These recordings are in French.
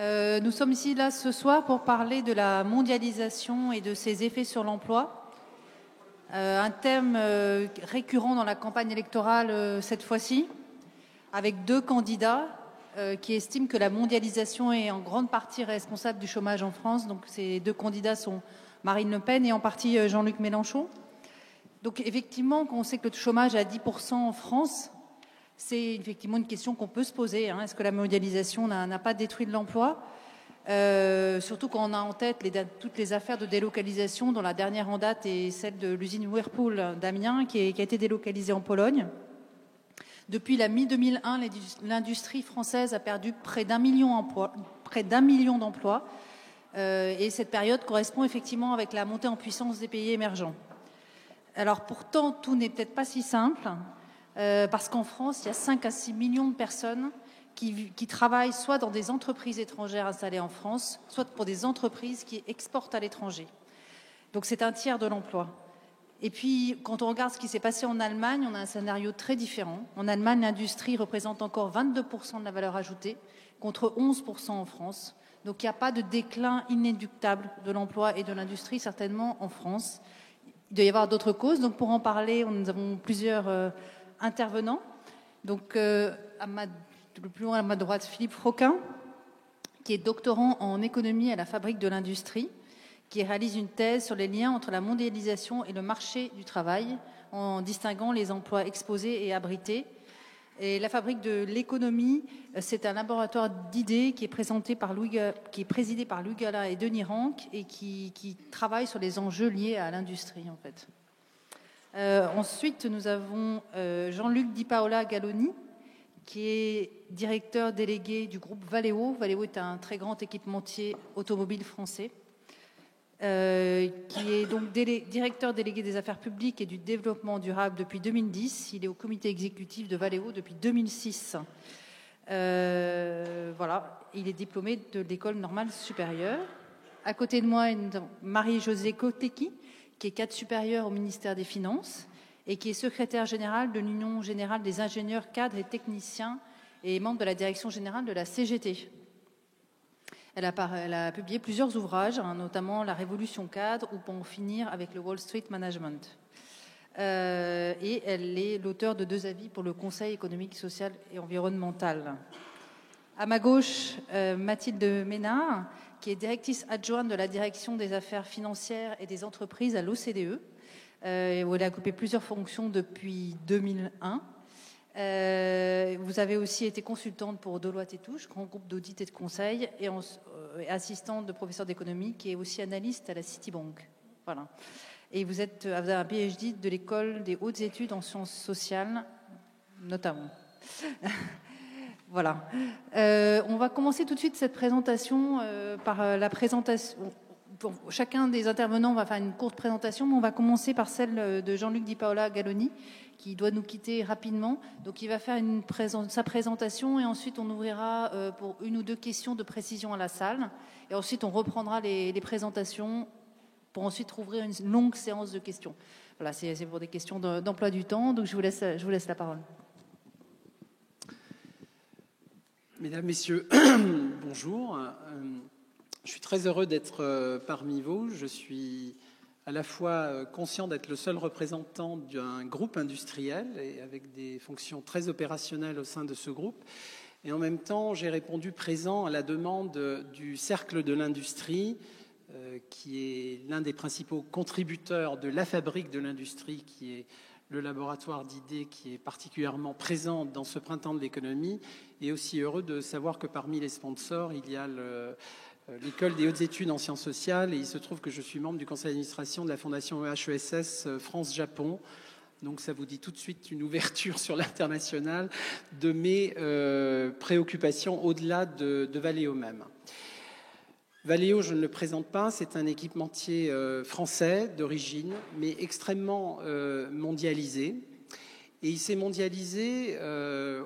Nous sommes ici là ce soir pour parler de la mondialisation et de ses effets sur l'emploi. Un thème récurrent dans la campagne électorale cette fois-ci, avec deux candidats qui estiment que la mondialisation est en grande partie responsable du chômage en France. Donc ces deux candidats sont Marine Le Pen et en partie Jean-Luc Mélenchon. Donc effectivement, quand on sait que le chômage est à 10% en France, c'est effectivement une question qu'on peut se poser. Est-ce que la mondialisation n'a pas détruit de l'emploi ? Surtout quand on a en tête toutes les affaires de délocalisation, dont la dernière en date est celle de l'usine Whirlpool d'Amiens, qui a été délocalisée en Pologne. Depuis la mi-2001, l'industrie française a perdu près d'un million d'emplois. Et cette période correspond effectivement avec la montée en puissance des pays émergents. Alors pourtant, tout n'est peut-être pas si simple. Parce qu'en France, il y a 5 à 6 millions de personnes qui travaillent soit dans des entreprises étrangères installées en France, soit pour des entreprises qui exportent à l'étranger. Donc c'est un tiers de l'emploi. Et puis, quand on regarde ce qui s'est passé en Allemagne, on a un scénario très différent. En Allemagne, l'industrie représente encore 22% de la valeur ajoutée, contre 11% en France. Donc il n'y a pas de déclin inéluctable de l'emploi et de l'industrie, certainement en France. Il doit y avoir d'autres causes. Donc pour en parler, nous avons plusieurs intervenants. Donc, le plus loin à ma droite, Philippe Froquin, qui est doctorant en économie à la Fabrique de l'Industrie, qui réalise une thèse sur les liens entre la mondialisation et le marché du travail, en distinguant les emplois exposés et abrités. Et la Fabrique de l'économie, c'est un laboratoire d'idées qui est présidé par Louis Gala et Denis Rank, et qui travaille sur les enjeux liés à l'industrie, en fait. Ensuite, nous avons Jean-Luc Di Paola Galloni, qui est directeur délégué du groupe Valeo. Valeo est un très grand équipementier automobile français, qui est donc directeur délégué des affaires publiques et du développement durable depuis 2010. Il est au comité exécutif de Valeo depuis 2006. Voilà, il est diplômé de l'École normale supérieure. À côté de moi, nous avons Marie-Josée Koteki, qui est cadre supérieur au ministère des Finances et qui est secrétaire générale de l'Union générale des ingénieurs, cadres et techniciens et membre de la direction générale de la CGT. Elle a publié plusieurs ouvrages, notamment La Révolution cadre ou Pour en finir avec le Wall Street Management. Et elle est l'auteure de 2 avis pour le Conseil économique, social et environnemental. À ma gauche, Mathilde Ménard, qui est directrice adjointe de la direction des affaires financières et des entreprises à l'OCDE, où elle a occupé plusieurs fonctions depuis 2001. Vous avez aussi été consultante pour Deloitte & Touche, grand groupe d'audit et de conseil, et assistante de professeur d'économie, qui est aussi analyste à la Citibank. Voilà. Et vous avez un PhD de l'école des hautes études en sciences sociales, notamment. Voilà. On va commencer tout de suite cette présentation par la présentation. Chacun des intervenants va faire une courte présentation, mais on va commencer par celle de Jean-Luc Di Paola Galloni, qui doit nous quitter rapidement. Donc il va faire sa présentation et ensuite on ouvrira pour 1 ou 2 questions de précision à la salle. Et ensuite on reprendra les présentations pour ensuite ouvrir une longue séance de questions. Voilà, c'est pour des questions d'emploi du temps. Donc je vous laisse la parole. Mesdames, Messieurs, bonjour. Je suis très heureux d'être parmi vous. Je suis à la fois conscient d'être le seul représentant d'un groupe industriel et avec des fonctions très opérationnelles au sein de ce groupe. Et en même temps, j'ai répondu présent à la demande du Cercle de l'Industrie, qui est l'un des principaux contributeurs de la Fabrique de l'Industrie, qui est le laboratoire d'idées qui est particulièrement présent dans ce printemps de l'économie, et aussi heureux de savoir que parmi les sponsors, il y a l'École des hautes études en sciences sociales, et il se trouve que je suis membre du conseil d'administration de la fondation EHESS France-Japon. Donc ça vous dit tout de suite une ouverture sur l'international de mes préoccupations au-delà de Valeo même. Valeo, je ne le présente pas, c'est un équipementier français d'origine, mais extrêmement mondialisé. Et il s'est mondialisé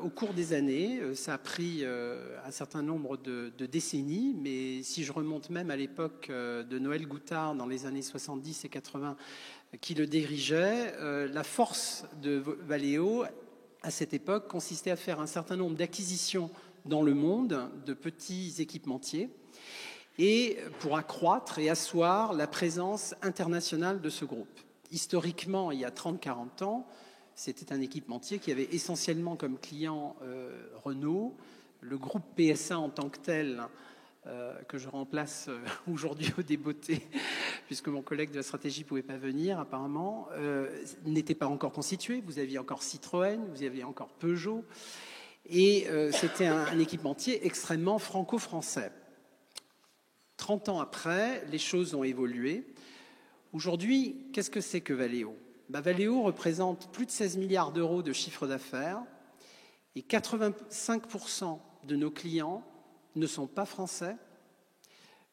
au cours des années. Ça a pris un certain nombre de décennies, mais si je remonte même à l'époque de Noël Goutard, dans les années 70 et 80, qui le dirigeait, la force de Valeo, à cette époque, consistait à faire un certain nombre d'acquisitions dans le monde de petits équipementiers et pour accroître et asseoir la présence internationale de ce groupe. Historiquement, il y a 30-40 ans, c'était un équipementier qui avait essentiellement comme client Renault, le groupe PSA en tant que tel, que je remplace aujourd'hui au débeauté, puisque mon collègue de la stratégie ne pouvait pas venir apparemment, n'était pas encore constitué. Vous aviez encore Citroën, vous aviez encore Peugeot, et c'était un équipementier extrêmement franco-français. 30 ans après, les choses ont évolué. Aujourd'hui, qu'est-ce que c'est que Valeo ? Valeo représente plus de 16 milliards d'euros de chiffre d'affaires et 85% de nos clients ne sont pas français.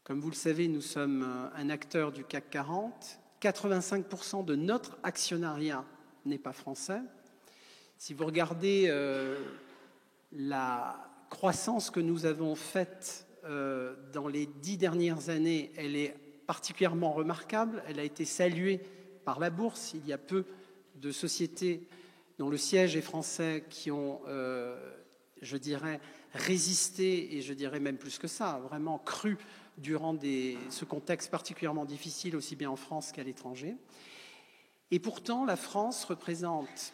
Comme vous le savez, nous sommes un acteur du CAC 40. 85% de notre actionnariat n'est pas français. Si vous regardez la croissance que nous avons faite dans les 10 dernières années, elle est particulièrement remarquable. Elle a été saluée par la bourse. Il y a peu de sociétés dont le siège est français qui ont, je dirais, résisté, et je dirais même plus que ça, vraiment cru durant ce contexte particulièrement difficile, aussi bien en France qu'à l'étranger. Et pourtant, la France représente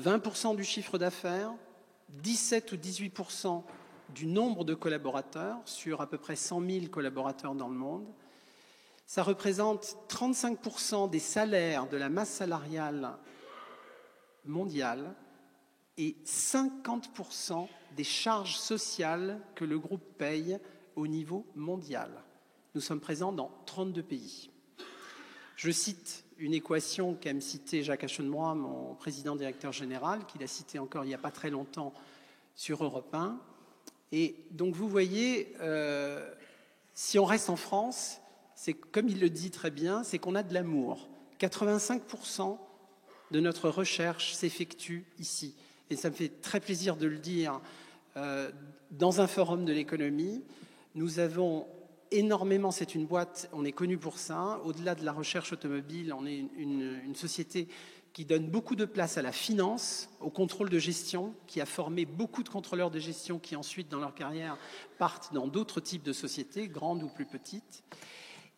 20% du chiffre d'affaires, 17 ou 18% du nombre de collaborateurs sur à peu près 100 000 collaborateurs dans le monde. Ça représente 35% des salaires de la masse salariale mondiale et 50% des charges sociales que le groupe paye au niveau mondial. Nous sommes présents dans 32 pays. Je cite une équation qu'aime citer Jacques Aschenbroich, mon président directeur général, qu'il a cité encore il n'y a pas très longtemps sur Europe 1. Et donc vous voyez, si on reste en France, c'est comme il le dit très bien, c'est qu'on a de l'amour. 85% de notre recherche s'effectue ici. Et ça me fait très plaisir de le dire dans un forum de l'économie. Nous avons énormément, c'est une boîte, on est connu pour ça. Au-delà de la recherche automobile, on est une société qui donne beaucoup de place à la finance, au contrôle de gestion, qui a formé beaucoup de contrôleurs de gestion qui ensuite, dans leur carrière, partent dans d'autres types de sociétés, grandes ou plus petites.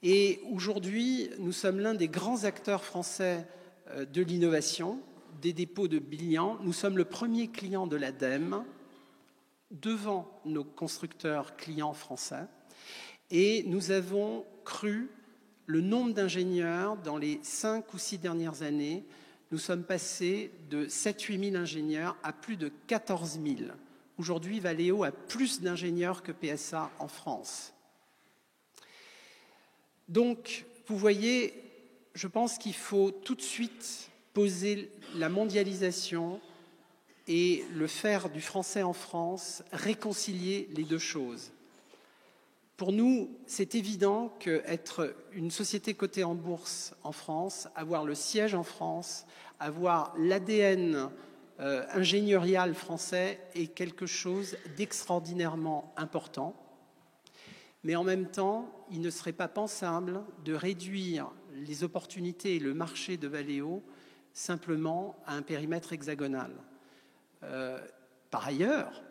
Et aujourd'hui, nous sommes l'un des grands acteurs français de l'innovation, des dépôts de bilan. Nous sommes le premier client de l'ADEME, devant nos constructeurs clients français. Et nous avons cru le nombre d'ingénieurs dans les 5 ou 6 dernières années. Nous sommes passés de 7-8 000 ingénieurs à plus de 14 000. Aujourd'hui, Valeo a plus d'ingénieurs que PSA en France. Donc, vous voyez, je pense qu'il faut tout de suite poser la mondialisation et le faire du français en France, réconcilier les deux choses. Pour nous, c'est évident qu'être une société cotée en bourse en France, avoir le siège en France, avoir l'ADN ingénierial français est quelque chose d'extraordinairement important. Mais en même temps, il ne serait pas pensable de réduire les opportunités et le marché de Valeo simplement à un périmètre hexagonal. Par ailleurs,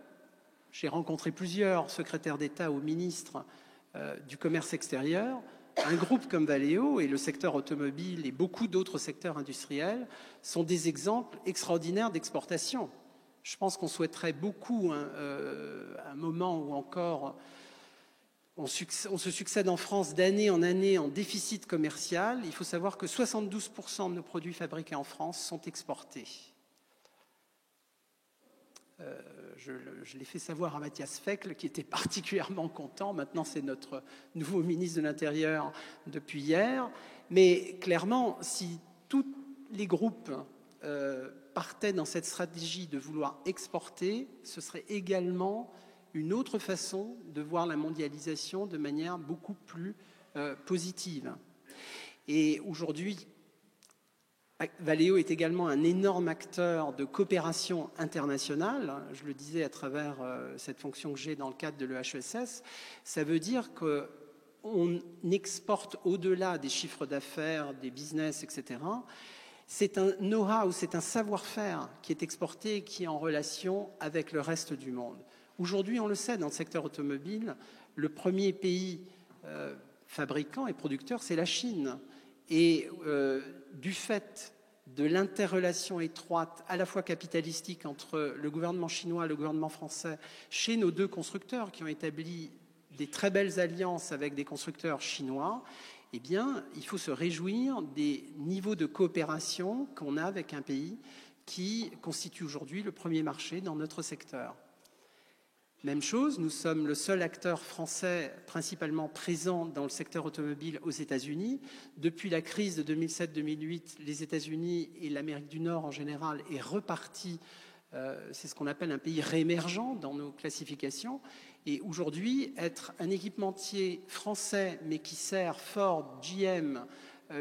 j'ai rencontré plusieurs secrétaires d'État ou ministres du commerce extérieur. Un groupe comme Valeo et le secteur automobile et beaucoup d'autres secteurs industriels sont des exemples extraordinaires d'exportation. Je pense qu'on souhaiterait beaucoup un moment où encore on se succède en France d'année en année en déficit commercial. Il faut savoir que 72% de nos produits fabriqués en France sont exportés. Je l'ai fait savoir à Matthias Fekl, qui était particulièrement content. Maintenant, c'est notre nouveau ministre de l'Intérieur depuis hier. Mais clairement, si tous les groupes partaient dans cette stratégie de vouloir exporter, ce serait également une autre façon de voir la mondialisation de manière beaucoup plus positive. Et aujourd'hui, Valeo est également un énorme acteur de coopération internationale. Je le disais à travers cette fonction que j'ai dans le cadre de l'EHESS. Ça veut dire qu'on exporte au-delà des chiffres d'affaires, des business, etc. C'est un know-how, c'est un savoir-faire qui est exporté et qui est en relation avec le reste du monde. Aujourd'hui, on le sait, dans le secteur automobile, le premier pays fabricant et producteur, c'est la Chine. Et du fait de l'interrelation étroite, à la fois capitalistique, entre le gouvernement chinois et le gouvernement français, chez nos deux constructeurs qui ont établi des très belles alliances avec des constructeurs chinois, eh bien, il faut se réjouir des niveaux de coopération qu'on a avec un pays qui constitue aujourd'hui le premier marché dans notre secteur. Même chose, nous sommes le seul acteur français principalement présent dans le secteur automobile aux États-Unis. Depuis la crise de 2007-2008, les États-Unis et l'Amérique du Nord en général est reparti. C'est ce qu'on appelle un pays réémergent dans nos classifications. Et aujourd'hui, être un équipementier français, mais qui sert Ford, GM,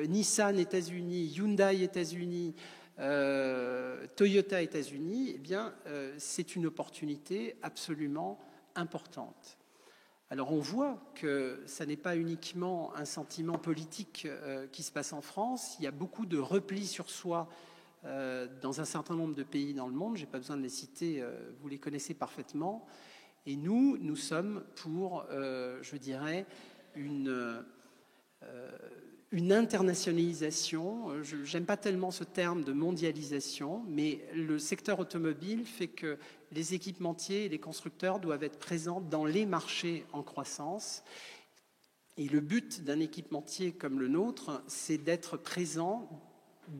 Nissan États-Unis, Hyundai États-Unis, Toyota États-Unis, eh bien, c'est une opportunité absolument importante. Alors on voit que ça n'est pas uniquement un sentiment politique qui se passe en France, il y a beaucoup de repli sur soi dans un certain nombre de pays dans le monde, je n'ai pas besoin de les citer, vous les connaissez parfaitement, et nous sommes pour, je dirais, une internationalisation, je n'aime pas tellement ce terme de mondialisation, mais le secteur automobile fait que les équipementiers et les constructeurs doivent être présents dans les marchés en croissance. Et le but d'un équipementier comme le nôtre, c'est d'être présent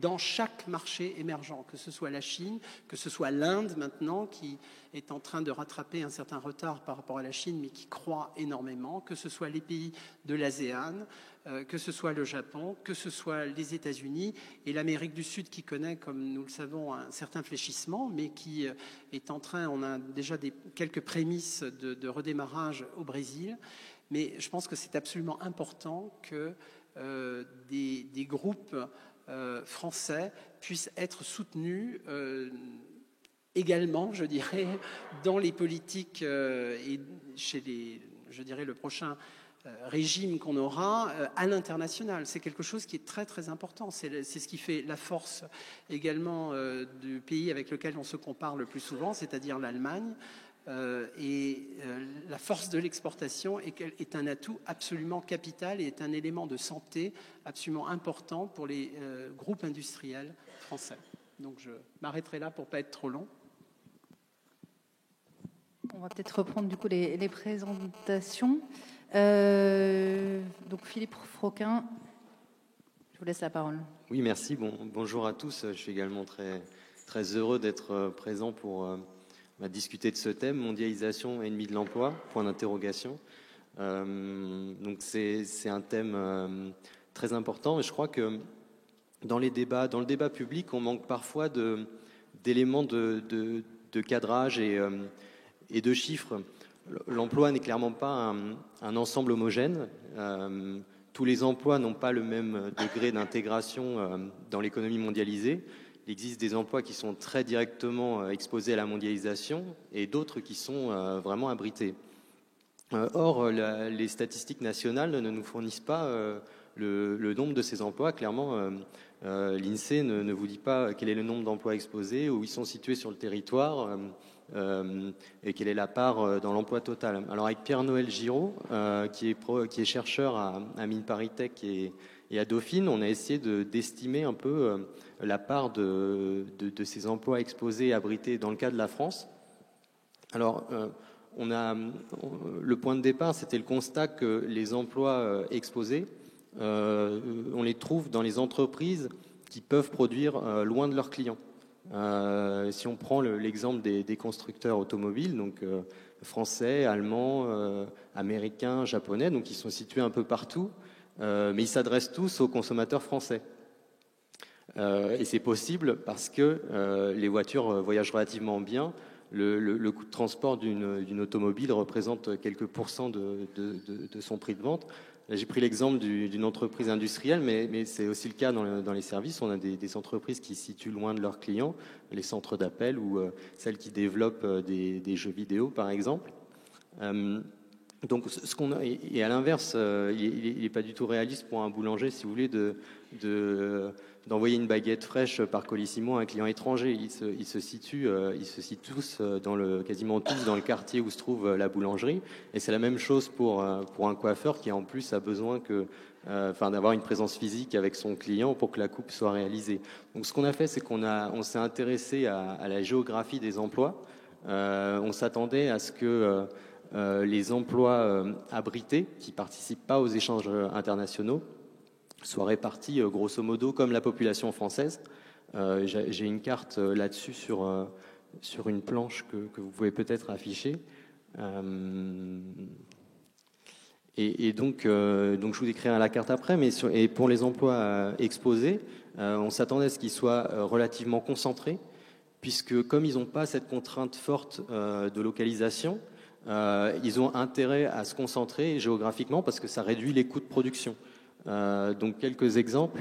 dans chaque marché émergent, que ce soit la Chine, que ce soit l'Inde maintenant, qui est en train de rattraper un certain retard par rapport à la Chine, mais qui croît énormément, que ce soit les pays de l'ASEAN, que ce soit le Japon, que ce soit les États-Unis et l'Amérique du Sud qui connaît, comme nous le savons, un certain fléchissement, mais qui est en train, on a déjà quelques prémices de redémarrage au Brésil. Mais je pense que c'est absolument important que des groupes français puissent être soutenus également, je dirais, dans les politiques et chez le prochain régime qu'on aura à l'international. C'est quelque chose qui est très très important. C'est ce qui fait la force également du pays avec lequel on se compare le plus souvent, c'est-à-dire l'Allemagne. La force de l'exportation est un atout absolument capital et est un élément de santé absolument important pour les groupes industriels français. Donc je m'arrêterai là pour ne pas être trop long. On va peut-être reprendre du coup les présentations. Donc Philippe Froquin, je vous laisse la parole. Oui, merci. Bonjour à tous. Je suis également très, très heureux d'être présent pour discuter de ce thème, mondialisation ennemi de l'emploi, point d'interrogation. Donc c'est un thème très important et je crois que dans le débat public, on manque parfois d'éléments de cadrage et de chiffres. L'emploi n'est clairement pas un ensemble homogène. Tous les emplois n'ont pas le même degré d'intégration dans l'économie mondialisée. Il existe des emplois qui sont très directement exposés à la mondialisation et d'autres qui sont vraiment abrités. Or, les statistiques nationales ne nous fournissent pas le nombre de ces emplois. Clairement, l'INSEE ne vous dit pas quel est le nombre d'emplois exposés, où ils sont situés sur le territoire et quelle est la part dans l'emploi total. Alors avec Pierre-Noël Giraud, qui est chercheur à Mines ParisTech et à Dauphine, on a essayé d'estimer un peu la part de ces emplois exposés et abrités dans le cas de la France. Alors, le point de départ, c'était le constat que les emplois exposés, on les trouve dans les entreprises qui peuvent produire loin de leurs clients. Si on prend l'exemple des constructeurs automobiles, donc français, allemands, américains, japonais, donc ils sont situés un peu partout, mais ils s'adressent tous aux consommateurs français. Et c'est possible parce que les voitures voyagent relativement bien. Le coût de transport d'une automobile représente quelques pourcents de son prix de vente. Là, j'ai pris l'exemple d'une entreprise industrielle, mais c'est aussi le cas dans les services. On a des entreprises qui se situent loin de leurs clients, les centres d'appel ou celles qui développent des jeux vidéo, par exemple. Donc, ce qu'on a, et à l'inverse, il n'est pas du tout réaliste pour un boulanger, si vous voulez, d'envoyer une baguette fraîche par Colissimo à un client étranger. Ils se situent tous quasiment tous dans le quartier où se trouve la boulangerie. Et c'est la même chose pour un coiffeur qui en plus a besoin d'avoir une présence physique avec son client pour que la coupe soit réalisée. Donc, ce qu'on a fait, c'est on s'est intéressé à la géographie des emplois. On s'attendait à ce que les emplois abrités, qui ne participent pas aux échanges internationaux, soient répartis grosso modo comme la population française. J'ai une carte là-dessus sur une planche que vous pouvez peut-être afficher. Donc, je vous décrirai la carte après, et pour les emplois exposés, on s'attendait à ce qu'ils soient relativement concentrés, puisque comme ils n'ont pas cette contrainte forte de localisation, ils ont intérêt à se concentrer géographiquement parce que ça réduit les coûts de production. Donc quelques exemples.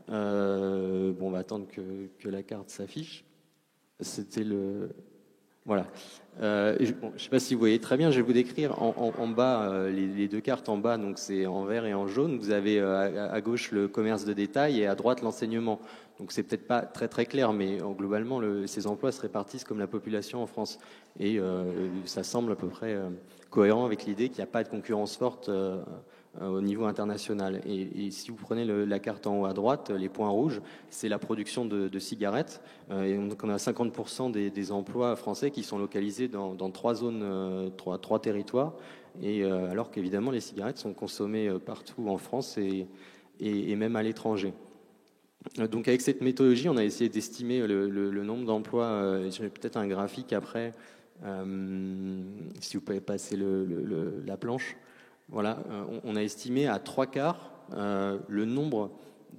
On va attendre que la carte s'affiche. C'était voilà. Je ne sais pas si vous voyez très bien. Je vais vous décrire en bas les deux cartes en bas. Donc c'est en vert et en jaune. Vous avez à gauche le commerce de détail et à droite l'enseignement. Donc c'est peut-être pas très très clair, mais globalement ces emplois se répartissent comme la population en France. Et ça semble à peu près cohérent avec l'idée qu'il n'y a pas de concurrence forte au niveau international. Et si vous prenez la carte en haut à droite, les points rouges, c'est la production de cigarettes. Et donc on a 50% des emplois français qui sont localisés dans 3 zones, 3 territoires. Et alors qu'évidemment les cigarettes sont consommées partout en France et même à l'étranger. Donc avec cette méthodologie, on a essayé d'estimer le nombre d'emplois. J'ai peut-être un graphique après, si vous pouvez passer la planche. Voilà, on a estimé à 3/4 le nombre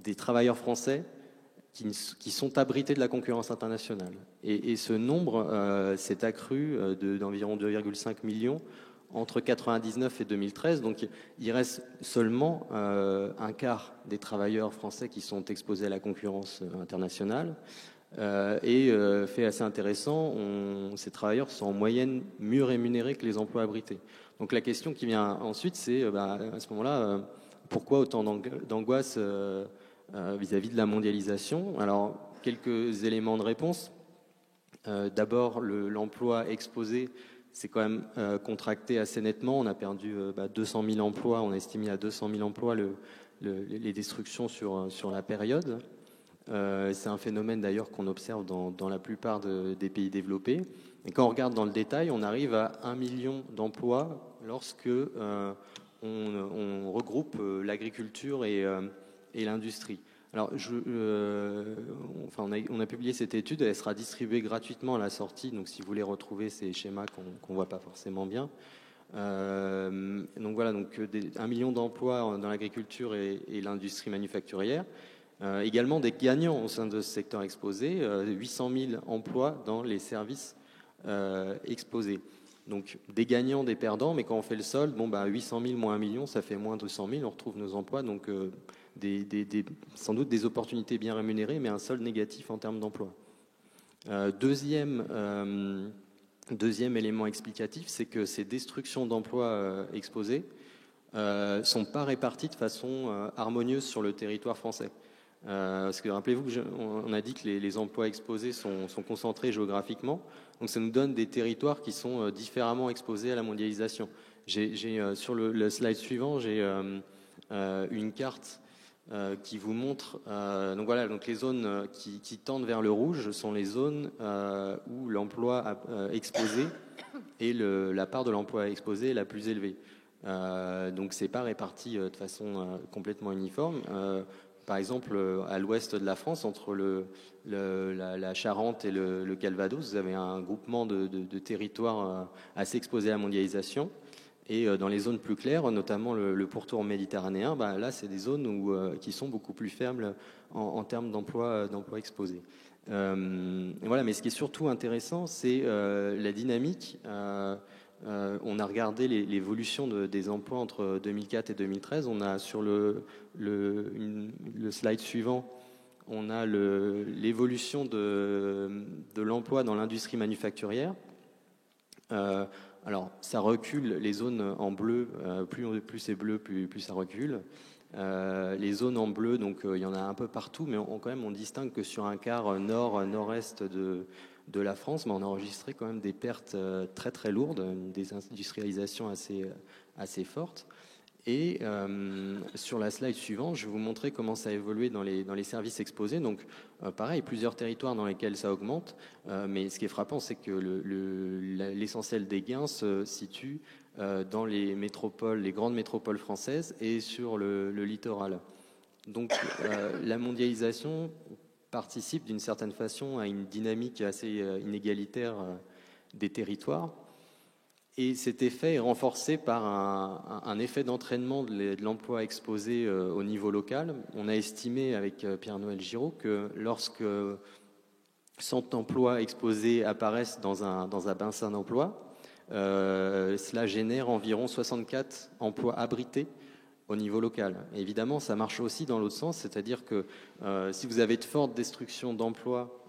des travailleurs français qui sont abrités de la concurrence internationale. Et ce nombre s'est accru d'environ 2,5 millions entre 1999 et 2013. Donc il reste seulement un quart des travailleurs français qui sont exposés à la concurrence internationale. Fait assez intéressant, ces travailleurs sont en moyenne mieux rémunérés que les emplois abrités. Donc la question qui vient ensuite, c'est à ce moment-là, pourquoi autant d'angoisse vis-à-vis de la mondialisation? Alors, quelques éléments de réponse. D'abord, l'emploi exposé s'est quand même contracté assez nettement. On a perdu 200 000 emplois, on a estimé à 200 000 emplois les destructions sur la période. C'est un phénomène d'ailleurs qu'on observe dans la plupart des pays développés. Et quand on regarde dans le détail, on arrive à 1 million d'emplois lorsque on regroupe l'agriculture et l'industrie. Alors, on a publié cette étude, elle sera distribuée gratuitement à la sortie, donc si vous voulez retrouver ces schémas qu'on ne voit pas forcément bien. Donc voilà, 1 million d'emplois dans l'agriculture et l'industrie manufacturière. Également des gagnants au sein de ce secteur exposé, 800 000 emplois dans les services exposés. Donc des gagnants, des perdants, mais quand on fait le solde, 800 000 moins 1 million, ça fait moins 200 000, on retrouve nos emplois, donc sans doute des opportunités bien rémunérées, mais un solde négatif en termes d'emploi. Deuxième élément explicatif, c'est que ces destructions d'emplois exposés sont pas réparties de façon harmonieuse sur le territoire français. Parce que rappelez-vous qu'on a dit que les emplois exposés sont concentrés géographiquement, donc ça nous donne des territoires qui sont différemment exposés à la mondialisation. Sur le slide suivant, j'ai une carte qui vous montre donc les zones qui tendent vers le rouge sont les zones où l'emploi exposé et la part de l'emploi exposé est la plus élevée. Donc c'est pas réparti de façon complètement uniforme. Par exemple, à l'ouest de la France, entre la Charente et le Calvados, vous avez un groupement de territoires assez exposés à la mondialisation. Et dans les zones plus claires, notamment le pourtour méditerranéen, là, c'est des zones qui sont beaucoup plus faibles en termes d'emploi exposés. Voilà, mais ce qui est surtout intéressant, c'est la dynamique. On a regardé l'évolution des emplois entre 2004 et 2013. On a sur le slide suivant, on a l'évolution de l'emploi dans l'industrie manufacturière. Alors, ça recule les zones en bleu, plus c'est bleu, plus ça recule. Les zones en bleu, donc il y en a un peu partout, mais quand même on distingue que sur un quart nord-est de la France, mais on a enregistré quand même des pertes très très lourdes, une désindustrialisation assez forte. Et sur la slide suivante, je vais vous montrer comment ça a évolué dans les services exposés. Donc, pareil, plusieurs territoires dans lesquels ça augmente. Mais ce qui est frappant, c'est que l'essentiel des gains se situe dans les métropoles, les grandes métropoles françaises et sur le littoral. Donc, la mondialisation participe d'une certaine façon à une dynamique assez inégalitaire des territoires. Et cet effet est renforcé par un effet d'entraînement de l'emploi exposé au niveau local. On a estimé avec Pierre-Noël Giraud que lorsque 100 emplois exposés apparaissent dans un bassin d'emploi, cela génère environ 64 emplois abrités au niveau local. Et évidemment, ça marche aussi dans l'autre sens, c'est-à-dire que si vous avez de fortes destructions d'emplois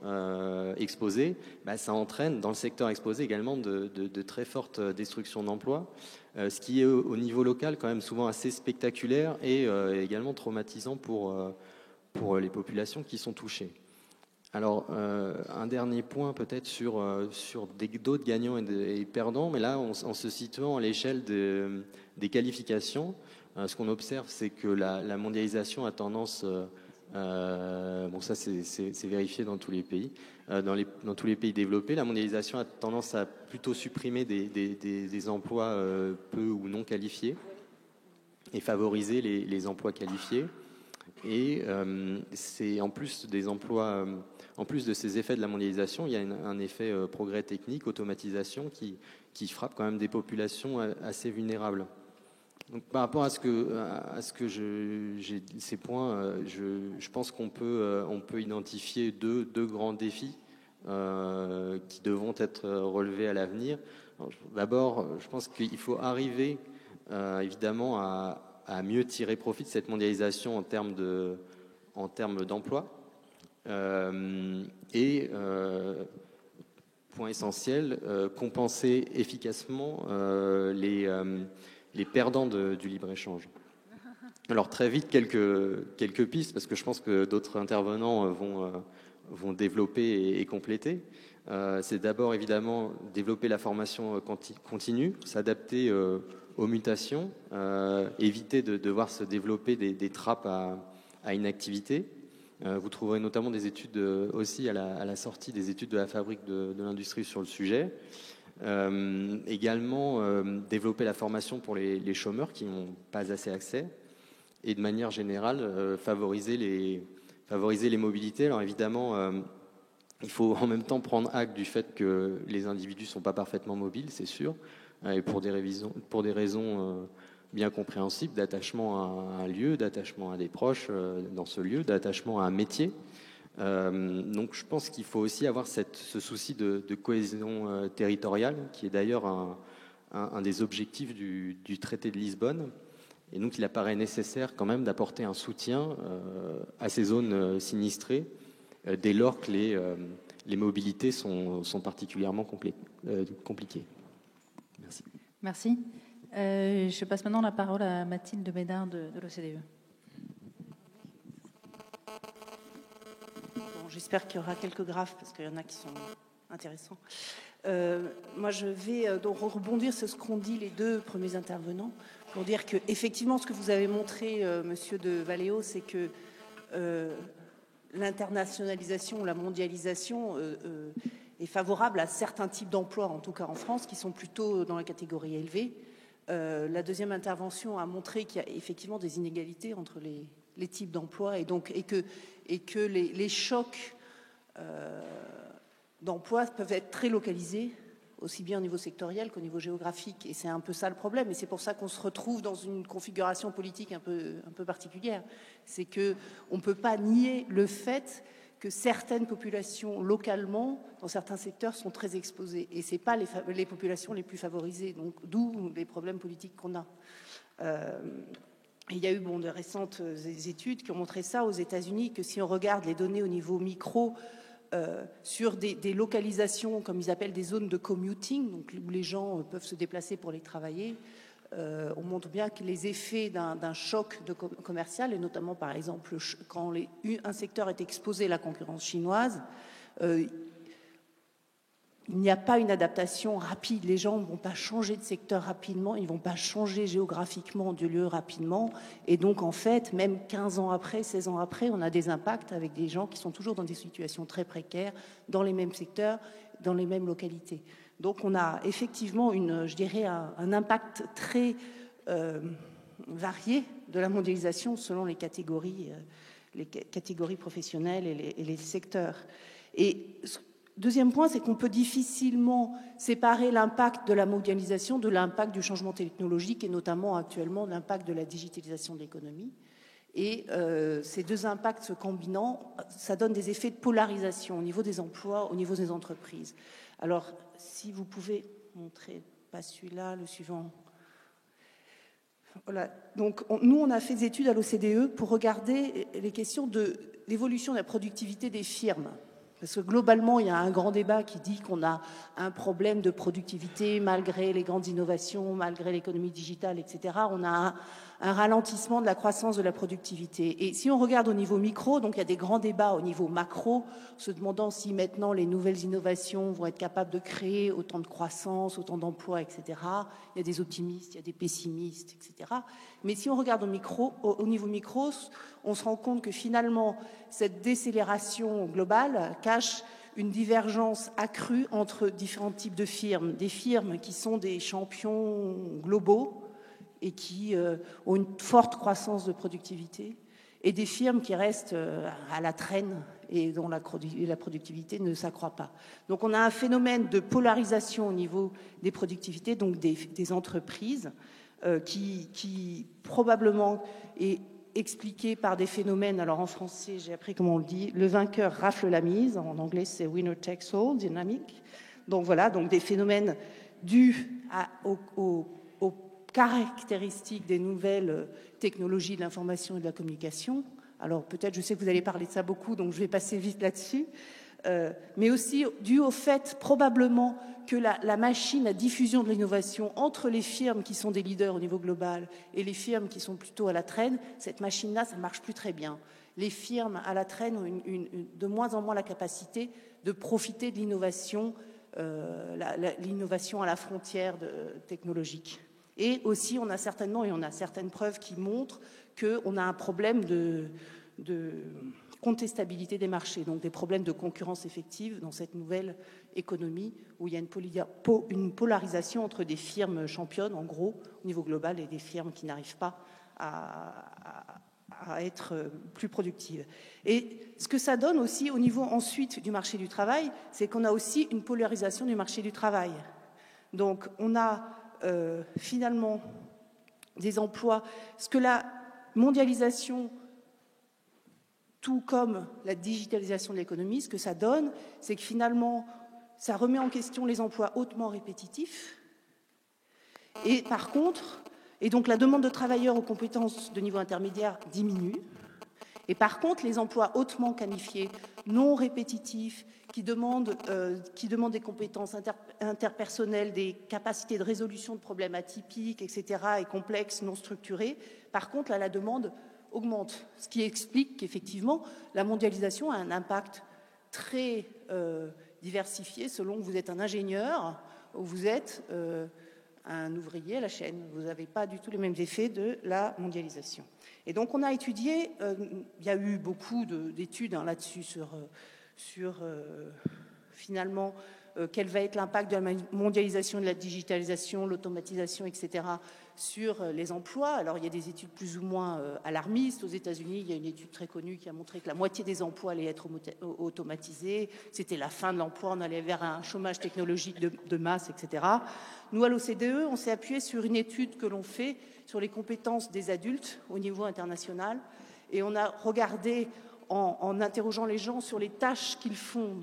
exposés, ça entraîne dans le secteur exposé également de très fortes destructions d'emplois, ce qui est au niveau local quand même souvent assez spectaculaire et également traumatisant pour les populations qui sont touchées. Alors, un dernier point peut-être sur d'autres gagnants et perdants, mais là, en se situant à l'échelle des qualifications, ce qu'on observe, c'est que la mondialisation a tendance, bon ça c'est vérifié dans tous les pays, dans tous les pays développés, la mondialisation a tendance à plutôt supprimer des emplois peu ou non qualifiés et favoriser les emplois qualifiés. Et c'est en plus des emplois, en plus de ces effets de la mondialisation, il y a un effet progrès technique, automatisation qui frappe quand même des populations assez vulnérables. Donc, par rapport à ce que j'ai ces points, je pense qu'on peut identifier deux grands défis qui devront être relevés à l'avenir. D'abord, je pense qu'il faut arriver évidemment à mieux tirer profit de cette mondialisation en termes d'emploi. Point essentiel, compenser efficacement les perdants du libre-échange. Alors très vite, quelques pistes, parce que je pense que d'autres intervenants vont développer et compléter. C'est d'abord évidemment développer la formation continue, s'adapter aux mutations, éviter de devoir se développer des trappes à inactivité. Vous trouverez notamment des études aussi à la sortie des études de la fabrique de l'industrie sur le sujet. Également développer la formation pour les chômeurs qui n'ont pas assez accès et de manière générale favoriser les mobilités. Alors évidemment il faut en même temps prendre acte du fait que les individus ne sont pas parfaitement mobiles, c'est sûr, et pour des raisons bien compréhensibles d'attachement à un lieu, d'attachement à des proches dans ce lieu, d'attachement à un métier. Donc je pense qu'il faut aussi avoir ce souci de cohésion territoriale, qui est d'ailleurs un des objectifs du traité de Lisbonne. Et donc il apparaît nécessaire quand même d'apporter un soutien à ces zones sinistrées, dès lors que les mobilités sont particulièrement compliquées. Merci. Merci. Je passe maintenant la parole à Mathilde Médard de l'OCDE. J'espère qu'il y aura quelques graphes, parce qu'il y en a qui sont intéressants. Moi, je vais donc rebondir sur ce qu'ont dit les deux premiers intervenants, pour dire qu'effectivement, ce que vous avez montré, monsieur de Valéo, c'est que l'internationalisation ou la mondialisation est favorable à certains types d'emplois, en tout cas en France, qui sont plutôt dans la catégorie élevée. La deuxième intervention a montré qu'il y a effectivement des inégalités entre les types d'emplois et que les chocs d'emploi peuvent être très localisés, aussi bien au niveau sectoriel qu'au niveau géographique. Et c'est un peu ça le problème. Et c'est pour ça qu'on se retrouve dans une configuration politique un peu particulière. C'est qu'on ne peut pas nier le fait que certaines populations, localement, dans certains secteurs, sont très exposées. Et ce n'est pas les populations les plus favorisées. Donc, d'où les problèmes politiques qu'on a. Il y a eu de récentes études qui ont montré ça aux États-Unis, que si on regarde les données au niveau micro, sur des localisations, comme ils appellent des zones de commuting, donc où les gens peuvent se déplacer pour les travailler. On montre bien que les effets d'un choc commercial, et notamment par exemple quand un secteur est exposé à la concurrence chinoise, il n'y a pas une adaptation rapide. Les gens ne vont pas changer de secteur rapidement, ils ne vont pas changer géographiquement de lieu rapidement. Et donc, en fait, même 15 ans après, 16 ans après, on a des impacts avec des gens qui sont toujours dans des situations très précaires, dans les mêmes secteurs, dans les mêmes localités. Donc, on a effectivement, je dirais, un impact très varié de la mondialisation selon les catégories professionnelles et les secteurs. Et deuxième point, c'est qu'on peut difficilement séparer l'impact de la mondialisation de l'impact du changement technologique et notamment actuellement l'impact de la digitalisation de l'économie. Et ces deux impacts se combinant, ça donne des effets de polarisation au niveau des emplois, au niveau des entreprises. Alors, si vous pouvez montrer, pas celui-là, le suivant. Voilà. Donc, nous, on a fait des études à l'OCDE pour regarder les questions de l'évolution de la productivité des firmes. Parce que globalement, il y a un grand débat qui dit qu'on a un problème de productivité malgré les grandes innovations, malgré l'économie digitale, etc. On a un ralentissement de la croissance de la productivité. Et si on regarde au niveau micro, donc il y a des grands débats au niveau macro, se demandant si maintenant les nouvelles innovations vont être capables de créer autant de croissance, autant d'emplois, etc. Il y a des optimistes, il y a des pessimistes, etc. Mais si on regarde au niveau micro, on se rend compte que finalement, cette décélération globale cache une divergence accrue entre différents types de firmes. Des firmes qui sont des champions globaux et qui ont une forte croissance de productivité, et des firmes qui restent à la traîne et dont la productivité ne s'accroît pas. Donc on a un phénomène de polarisation au niveau des productivités, donc des entreprises, qui probablement est expliqué par des phénomènes, alors en français j'ai appris comment on le dit, le vainqueur rafle la mise, en anglais c'est winner takes all, dynamique. Donc voilà, donc des phénomènes dus aux caractéristiques des nouvelles technologies de l'information et de la communication. Alors peut-être, je sais que vous allez parler de ça beaucoup, donc je vais passer vite là-dessus. Mais aussi dû au fait probablement que la machine à diffusion de l'innovation entre les firmes qui sont des leaders au niveau global et les firmes qui sont plutôt à la traîne, cette machine-là, ça ne marche plus très bien. Les firmes à la traîne ont de moins en moins la capacité de profiter de l'innovation, l'innovation à la frontière technologique. Et aussi, on a certaines preuves qui montrent qu'on a un problème de contestabilité des marchés, donc des problèmes de concurrence effective dans cette nouvelle économie où il y a une polarisation entre des firmes championnes, en gros, au niveau global, et des firmes qui n'arrivent pas à être plus productives. Et ce que ça donne aussi au niveau ensuite du marché du travail, c'est qu'on a aussi une polarisation du marché du travail. Donc on a finalement des emplois, ce que la mondialisation, tout comme la digitalisation de l'économie, ce que ça donne, c'est que finalement, ça remet en question les emplois hautement répétitifs. Et par contre, donc la demande de travailleurs aux compétences de niveau intermédiaire diminue. Et par contre, les emplois hautement qualifiés, non répétitifs, qui demandent des compétences interpersonnelles, des capacités de résolution de problèmes atypiques, etc., et complexes, non structurés, par contre, là, la demande augmente. Ce qui explique qu'effectivement, la mondialisation a un impact très diversifié selon que vous êtes un ingénieur ou vous êtes un ouvrier à la chaîne. Vous n'avez pas du tout les mêmes effets de la mondialisation. Et donc, on a étudié, il y a eu beaucoup d'études là-dessus sur finalement quel va être l'impact de la mondialisation, de la digitalisation, l'automatisation, etc., sur les emplois. Alors, il y a des études plus ou moins alarmistes. Aux États-Unis, il y a une étude très connue qui a montré que la moitié des emplois allaient être automatisés. C'était la fin de l'emploi, on allait vers un chômage technologique de masse, etc. Nous, à l'OCDE, on s'est appuyé sur une étude que l'on fait sur les compétences des adultes au niveau international. Et on a regardé, en interrogeant les gens sur les tâches qu'ils font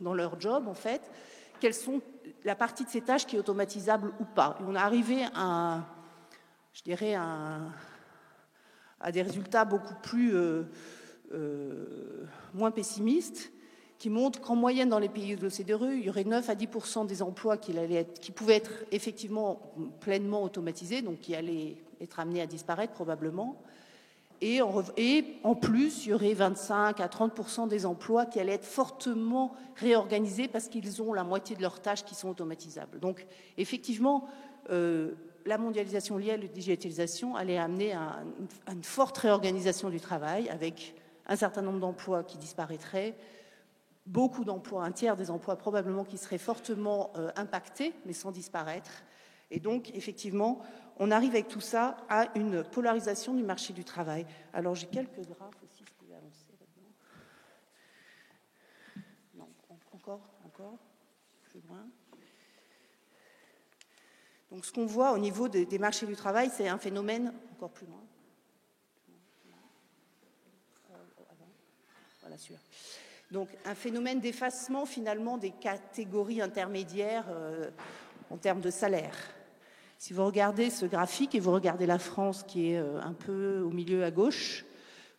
dans leur job, en fait, quelles sont la partie de ces tâches qui est automatisable ou pas. Et on est arrivé à des résultats beaucoup plus moins pessimistes. qui montre qu'en moyenne dans les pays de l'OCDE, il y aurait 9 à 10% des emplois qui pouvaient être effectivement pleinement automatisés, donc qui allaient être amenés à disparaître probablement. Et en plus, il y aurait 25 à 30% des emplois qui allaient être fortement réorganisés parce qu'ils ont la moitié de leurs tâches qui sont automatisables. Donc effectivement, la mondialisation liée à la digitalisation allait amener à une forte réorganisation du travail avec un certain nombre d'emplois qui disparaîtraient, beaucoup d'emplois, un tiers des emplois probablement qui seraient fortement impactés, mais sans disparaître. Et donc, effectivement, on arrive avec tout ça à une polarisation du marché du travail. Alors, j'ai quelques graphes aussi, je pouvais avancer là-dedans. Non, encore, plus loin. Donc, ce qu'on voit au niveau des marchés du travail, c'est un phénomène encore plus loin. Voilà, celui-là. Donc, un phénomène d'effacement, finalement, des catégories intermédiaires en termes de salaire. Si vous regardez ce graphique et vous regardez la France qui est un peu au milieu à gauche,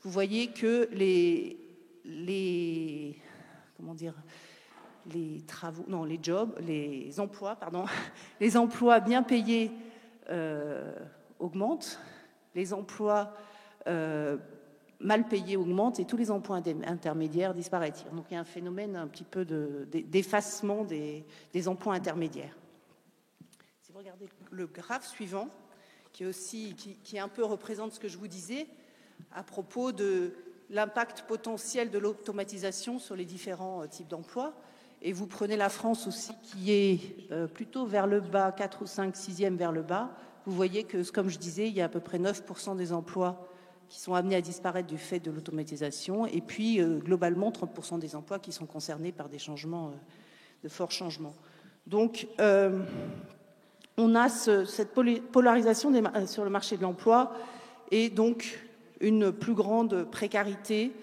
vous voyez que les emplois bien payés augmentent, les emplois mal payés augmentent et tous les emplois intermédiaires disparaissent. Donc il y a un phénomène un petit peu d'effacement des emplois intermédiaires. Si vous regardez le graphe suivant, qui un peu représente ce que je vous disais à propos de l'impact potentiel de l'automatisation sur les différents types d'emplois, et vous prenez la France aussi qui est plutôt vers le bas, 4 ou 5, 6e vers le bas, vous voyez que, comme je disais, il y a à peu près 9% des emplois qui sont amenés à disparaître du fait de l'automatisation, et puis globalement 30% des emplois qui sont concernés par des changements, de forts changements. Donc, on a cette polarisation sur le marché de l'emploi et donc une plus grande précarité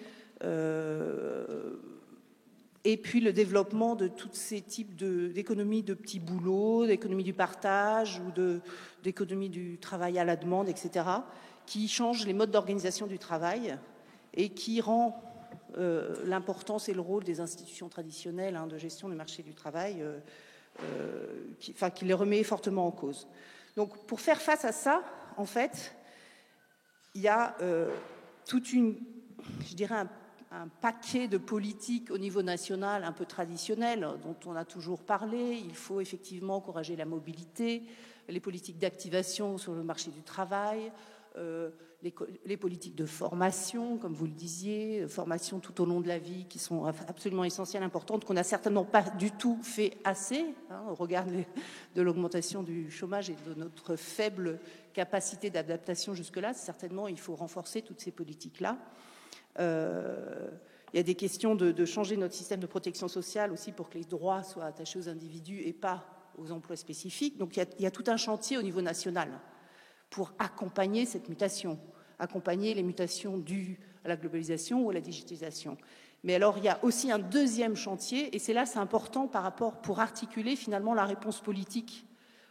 et puis le développement de tous ces types d'économies de petits boulots, d'économies du partage ou d'économies du travail à la demande, etc., qui changent les modes d'organisation du travail et qui rend l'importance et le rôle des institutions traditionnelles de gestion du marché du travail qui les remet fortement en cause. Donc, pour faire face à ça, en fait, il y a un paquet de politiques au niveau national un peu traditionnelles dont on a toujours parlé. Il faut effectivement encourager la mobilité, les politiques d'activation sur le marché du travail, les politiques de formation, comme vous le disiez, formation tout au long de la vie, qui sont absolument essentielles, importantes, qu'on n'a certainement pas du tout fait assez, au regard de l'augmentation du chômage et de notre faible capacité d'adaptation jusque-là. Certainement, il faut renforcer toutes ces politiques-là. Il y a des questions de changer notre système de protection sociale aussi pour que les droits soient attachés aux individus et pas aux emplois spécifiques. Donc, il y a tout un chantier au niveau national pour accompagner cette mutation, accompagner les mutations dues à la globalisation ou à la digitalisation. Mais alors, il y a aussi un deuxième chantier, et c'est important pour articuler finalement la réponse politique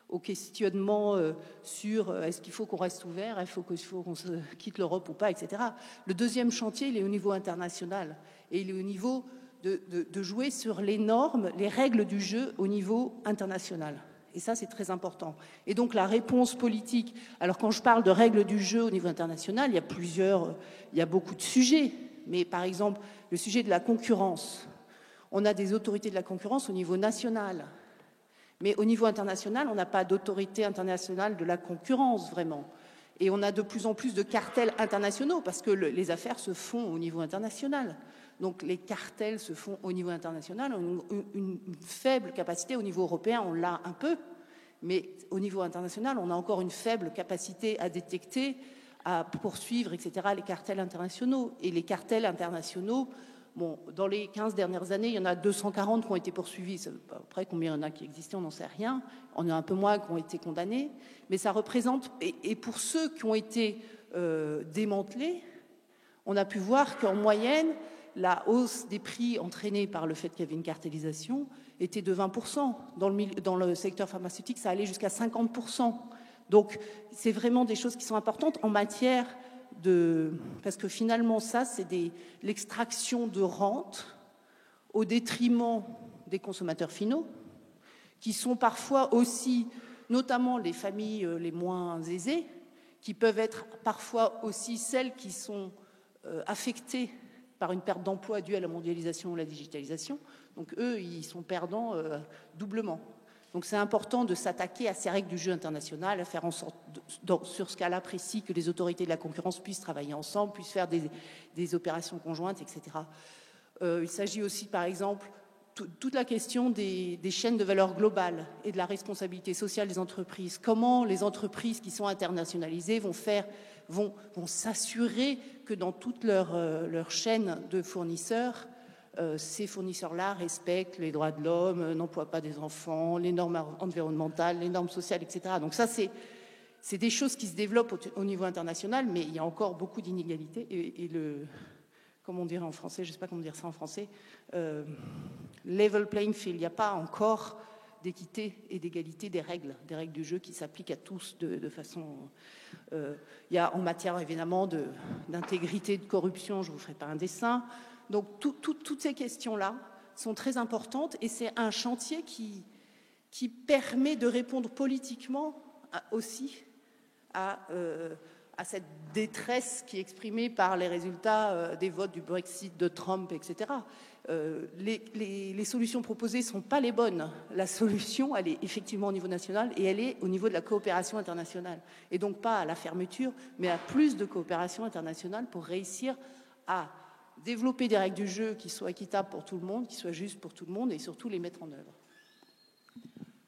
au questionnement sur est-ce qu'il faut qu'on reste ouvert, est-ce qu'il faut qu'on quitte l'Europe ou pas, etc. Le deuxième chantier, il est au niveau international, et il est au niveau de jouer sur les normes, les règles du jeu au niveau international. Et ça, c'est très important. Et donc, la réponse politique... Alors, quand je parle de règles du jeu au niveau international, il y a beaucoup de sujets. Mais, par exemple, le sujet de la concurrence. On a des autorités de la concurrence au niveau national. Mais au niveau international, on n'a pas d'autorité internationale de la concurrence, vraiment. Et on a de plus en plus de cartels internationaux, parce que les affaires se font au niveau international. Donc les cartels se font au niveau international, une faible capacité au niveau européen, on l'a un peu, mais au niveau international, on a encore une faible capacité à détecter, à poursuivre, etc., les cartels internationaux. Et les cartels internationaux, dans les 15 dernières années, il y en a 240 qui ont été poursuivis. Après, combien il y en a qui existaient, on n'en sait rien. On a un peu moins qui ont été condamnés. Mais ça représente... Et pour ceux qui ont été démantelés, on a pu voir qu'en moyenne, la hausse des prix entraînée par le fait qu'il y avait une cartélisation était de 20%. Dans le secteur pharmaceutique, ça allait jusqu'à 50%. Donc, c'est vraiment des choses qui sont importantes en matière parce que finalement, ça, c'est l'extraction de rente au détriment des consommateurs finaux, qui sont parfois aussi, notamment les familles les moins aisées, qui peuvent être parfois aussi celles qui sont affectées par une perte d'emploi due à la mondialisation ou la digitalisation. Donc eux, ils sont perdants doublement. Donc c'est important de s'attaquer à ces règles du jeu international, à faire en sorte, sur ce cas-là précis, que les autorités de la concurrence puissent travailler ensemble, puissent faire des opérations conjointes, etc. Il s'agit aussi, par exemple, toute la question des chaînes de valeur globales et de la responsabilité sociale des entreprises. Comment les entreprises qui sont internationalisées vont s'assurer que dans toute leur chaîne de fournisseurs, ces fournisseurs-là respectent les droits de l'homme, n'emploient pas des enfants, les normes environnementales, les normes sociales, etc. Donc ça, c'est des choses qui se développent au niveau international, mais il y a encore beaucoup d'inégalités. Et comme on dirait en français, je ne sais pas comment dire ça en français, level playing field, il n'y a pas encore d'équité et d'égalité des règles du jeu qui s'appliquent à tous de façon... il y a en matière évidemment d'intégrité, de corruption, je ne vous ferai pas un dessin. Donc toutes ces questions-là sont très importantes et c'est un chantier qui permet de répondre politiquement aussi à cette détresse qui est exprimée par les résultats des votes du Brexit, de Trump, etc. Les solutions proposées ne sont pas les bonnes. La solution, elle est effectivement au niveau national et elle est au niveau de la coopération internationale. Et donc pas à la fermeture, mais à plus de coopération internationale pour réussir à développer des règles du jeu qui soient équitables pour tout le monde, qui soient justes pour tout le monde et surtout les mettre en œuvre.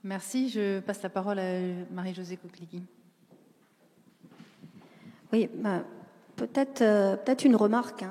Merci. Je passe la parole à Marie-Josée Coqueligui. Oui, peut-être une remarque.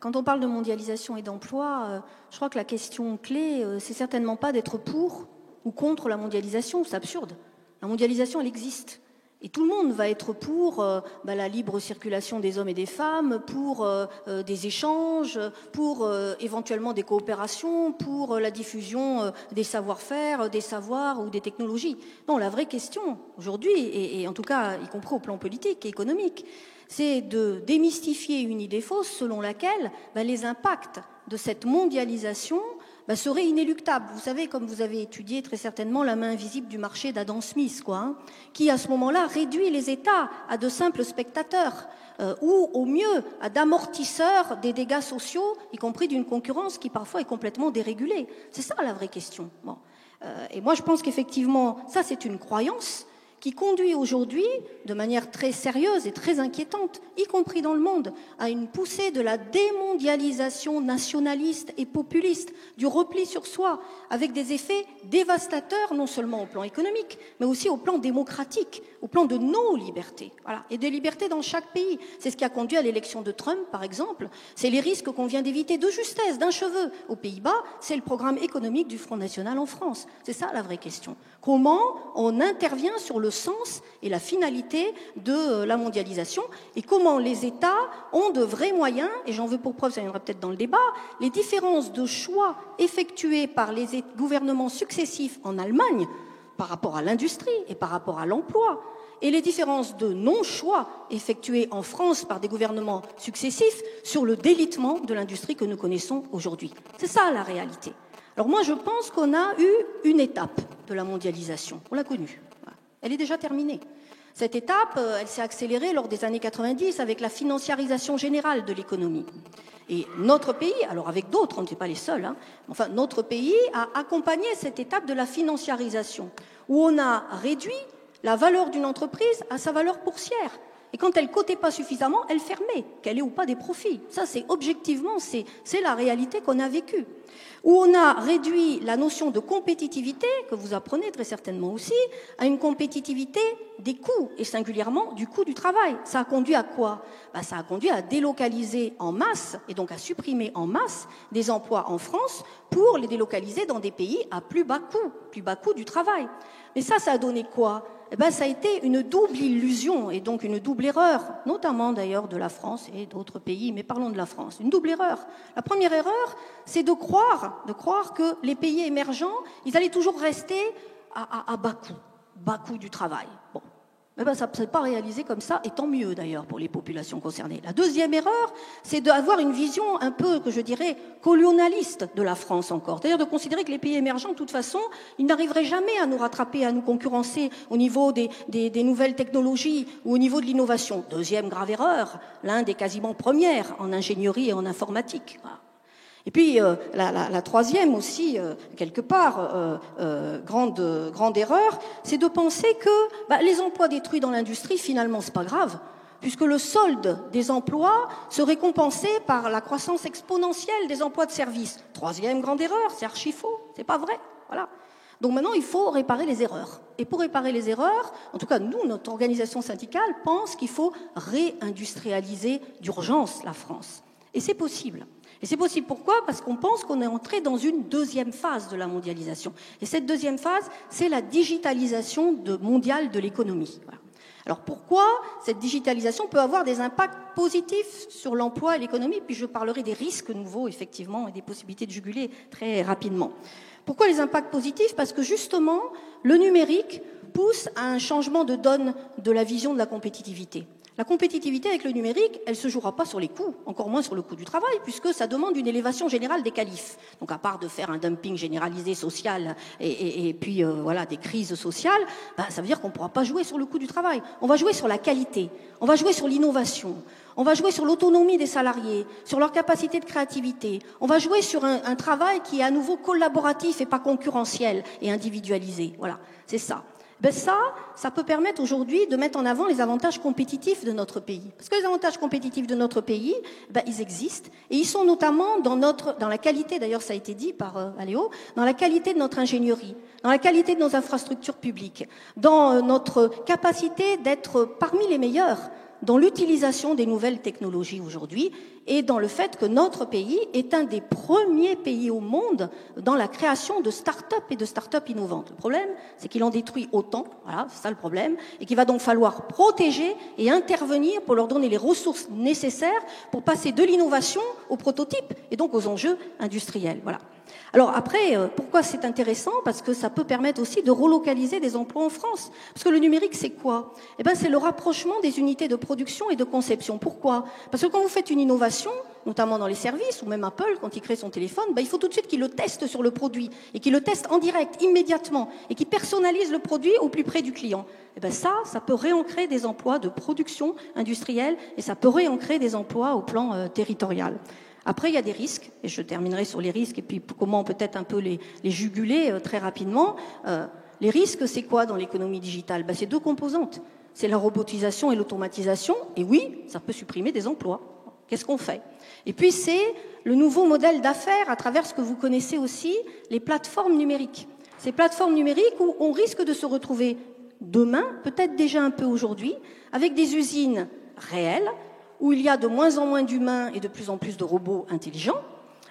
Quand on parle de mondialisation et d'emploi, je crois que la question clé, c'est certainement pas d'être pour ou contre la mondialisation. C'est absurde. La mondialisation, elle existe. Et tout le monde va être pour la libre circulation des hommes et des femmes, pour des échanges, pour éventuellement des coopérations, pour la diffusion des savoir-faire, des savoirs ou des technologies. Non, la vraie question aujourd'hui, et en tout cas y compris au plan politique et économique, c'est de démystifier une idée fausse selon laquelle les impacts de cette mondialisation serait inéluctable. Vous savez, comme vous avez étudié très certainement la main invisible du marché d'Adam Smith, qui à ce moment-là réduit les États à de simples spectateurs, ou au mieux à d'amortisseurs des dégâts sociaux, y compris d'une concurrence qui parfois est complètement dérégulée. C'est ça la vraie question. Bon. Et moi je pense qu'effectivement, ça c'est une croyance qui conduit aujourd'hui, de manière très sérieuse et très inquiétante, y compris dans le monde, à une poussée de la démondialisation nationaliste et populiste, du repli sur soi, avec des effets dévastateurs, non seulement au plan économique, mais aussi au plan démocratique, au plan de nos libertés, voilà, et des libertés dans chaque pays. C'est ce qui a conduit à l'élection de Trump, par exemple. C'est les risques qu'on vient d'éviter de justesse, d'un cheveu aux Pays-Bas. C'est le programme économique du Front National en France. C'est ça la vraie question. Comment on intervient sur le sens et la finalité de la mondialisation et comment les États ont de vrais moyens, et j'en veux pour preuve, ça viendra peut-être dans le débat, les différences de choix effectués par les gouvernements successifs en Allemagne par rapport à l'industrie et par rapport à l'emploi, et les différences de non-choix effectués en France par des gouvernements successifs sur le délitement de l'industrie que nous connaissons aujourd'hui. C'est ça la réalité. Alors moi, je pense qu'on a eu une étape de la mondialisation. On l'a connue. Elle est déjà terminée. Cette étape, elle s'est accélérée lors des années 90 avec la financiarisation générale de l'économie. Et notre pays, alors avec d'autres, on n'était pas les seuls, enfin notre pays a accompagné cette étape de la financiarisation, où on a réduit la valeur d'une entreprise à sa valeur boursière. Et quand elle cotait pas suffisamment, elle fermait, qu'elle ait ou pas des profits. Ça, c'est objectivement, c'est la réalité qu'on a vécue. Où on a réduit la notion de compétitivité, que vous apprenez très certainement aussi, à une compétitivité des coûts, et singulièrement du coût du travail. Ça a conduit à quoi ? Ça a conduit à délocaliser en masse, et donc à supprimer en masse des emplois en France pour les délocaliser dans des pays à plus bas coût du travail. Mais ça a donné quoi ? Ça a été une double illusion et donc une double erreur, notamment d'ailleurs de la France et d'autres pays, mais parlons de la France. Une double erreur. La première erreur, c'est de croire que les pays émergents, ils allaient toujours rester à bas coût du travail. Bon. Eh ben, ça ne s'est pas réalisé comme ça, et tant mieux d'ailleurs pour les populations concernées. La deuxième erreur, c'est d'avoir une vision un peu, que je dirais, colonialiste de la France encore. C'est-à-dire de considérer que les pays émergents, de toute façon, ils n'arriveraient jamais à nous rattraper, à nous concurrencer au niveau des nouvelles technologies ou au niveau de l'innovation. Deuxième grave erreur, l'Inde est quasiment première en ingénierie et en informatique. Voilà. Et puis, la troisième aussi, quelque part, grande erreur, c'est de penser que les emplois détruits dans l'industrie, finalement, c'est pas grave, puisque le solde des emplois serait compensé par la croissance exponentielle des emplois de service. Troisième grande erreur, c'est archi faux, c'est pas vrai. Voilà. Donc maintenant, il faut réparer les erreurs. Et pour réparer les erreurs, en tout cas, nous, notre organisation syndicale, pense qu'il faut réindustrialiser d'urgence la France. Et c'est possible. Et c'est possible pourquoi ? Parce qu'on pense qu'on est entré dans une deuxième phase de la mondialisation. Et cette deuxième phase, c'est la digitalisation mondiale de l'économie. Voilà. Alors pourquoi cette digitalisation peut avoir des impacts positifs sur l'emploi et l'économie ? Puis je parlerai des risques nouveaux, effectivement, et des possibilités de juguler très rapidement. Pourquoi les impacts positifs ? Parce que justement, le numérique pousse à un changement de donne de la vision de la compétitivité. La compétitivité avec le numérique, elle ne se jouera pas sur les coûts, encore moins sur le coût du travail, puisque ça demande une élévation générale des qualifs. Donc à part de faire un dumping généralisé social et puis voilà des crises sociales, ça veut dire qu'on ne pourra pas jouer sur le coût du travail. On va jouer sur la qualité, on va jouer sur l'innovation, on va jouer sur l'autonomie des salariés, sur leur capacité de créativité, on va jouer sur un travail qui est à nouveau collaboratif et pas concurrentiel et individualisé. Voilà, c'est ça. Ça peut permettre aujourd'hui de mettre en avant les avantages compétitifs de notre pays. Parce que les avantages compétitifs de notre pays, ils existent. Et ils sont notamment dans la qualité, d'ailleurs ça a été dit par Aléo, dans la qualité de notre ingénierie, dans la qualité de nos infrastructures publiques, dans notre capacité d'être parmi les meilleurs dans l'utilisation des nouvelles technologies aujourd'hui et dans le fait que notre pays est un des premiers pays au monde dans la création de start-up et de start-up innovantes. Le problème, c'est qu'il en détruit autant, voilà, c'est ça le problème, et qu'il va donc falloir protéger et intervenir pour leur donner les ressources nécessaires pour passer de l'innovation au prototype et donc aux enjeux industriels. Voilà. Alors après, pourquoi c'est intéressant ? Parce que ça peut permettre aussi de relocaliser des emplois en France. Parce que le numérique, c'est quoi ? C'est le rapprochement des unités de production et de conception. Pourquoi ? Parce que quand vous faites une innovation, notamment dans les services, ou même Apple, quand il crée son téléphone, il faut tout de suite qu'il le teste sur le produit, et qu'il le teste en direct, immédiatement, et qu'il personnalise le produit au plus près du client. Ça peut réancrer des emplois de production industrielle, et ça peut réancrer des emplois au plan territorial. Après, il y a des risques, et je terminerai sur les risques, et puis comment peut-être un peu les juguler très rapidement. Les risques, c'est quoi dans l'économie digitale ? C'est deux composantes. C'est la robotisation et l'automatisation, et oui, ça peut supprimer des emplois. Qu'est-ce qu'on fait ? Et puis, c'est le nouveau modèle d'affaires à travers ce que vous connaissez aussi, les plateformes numériques. Ces plateformes numériques où on risque de se retrouver demain, peut-être déjà un peu aujourd'hui, avec des usines réelles, où il y a de moins en moins d'humains et de plus en plus de robots intelligents,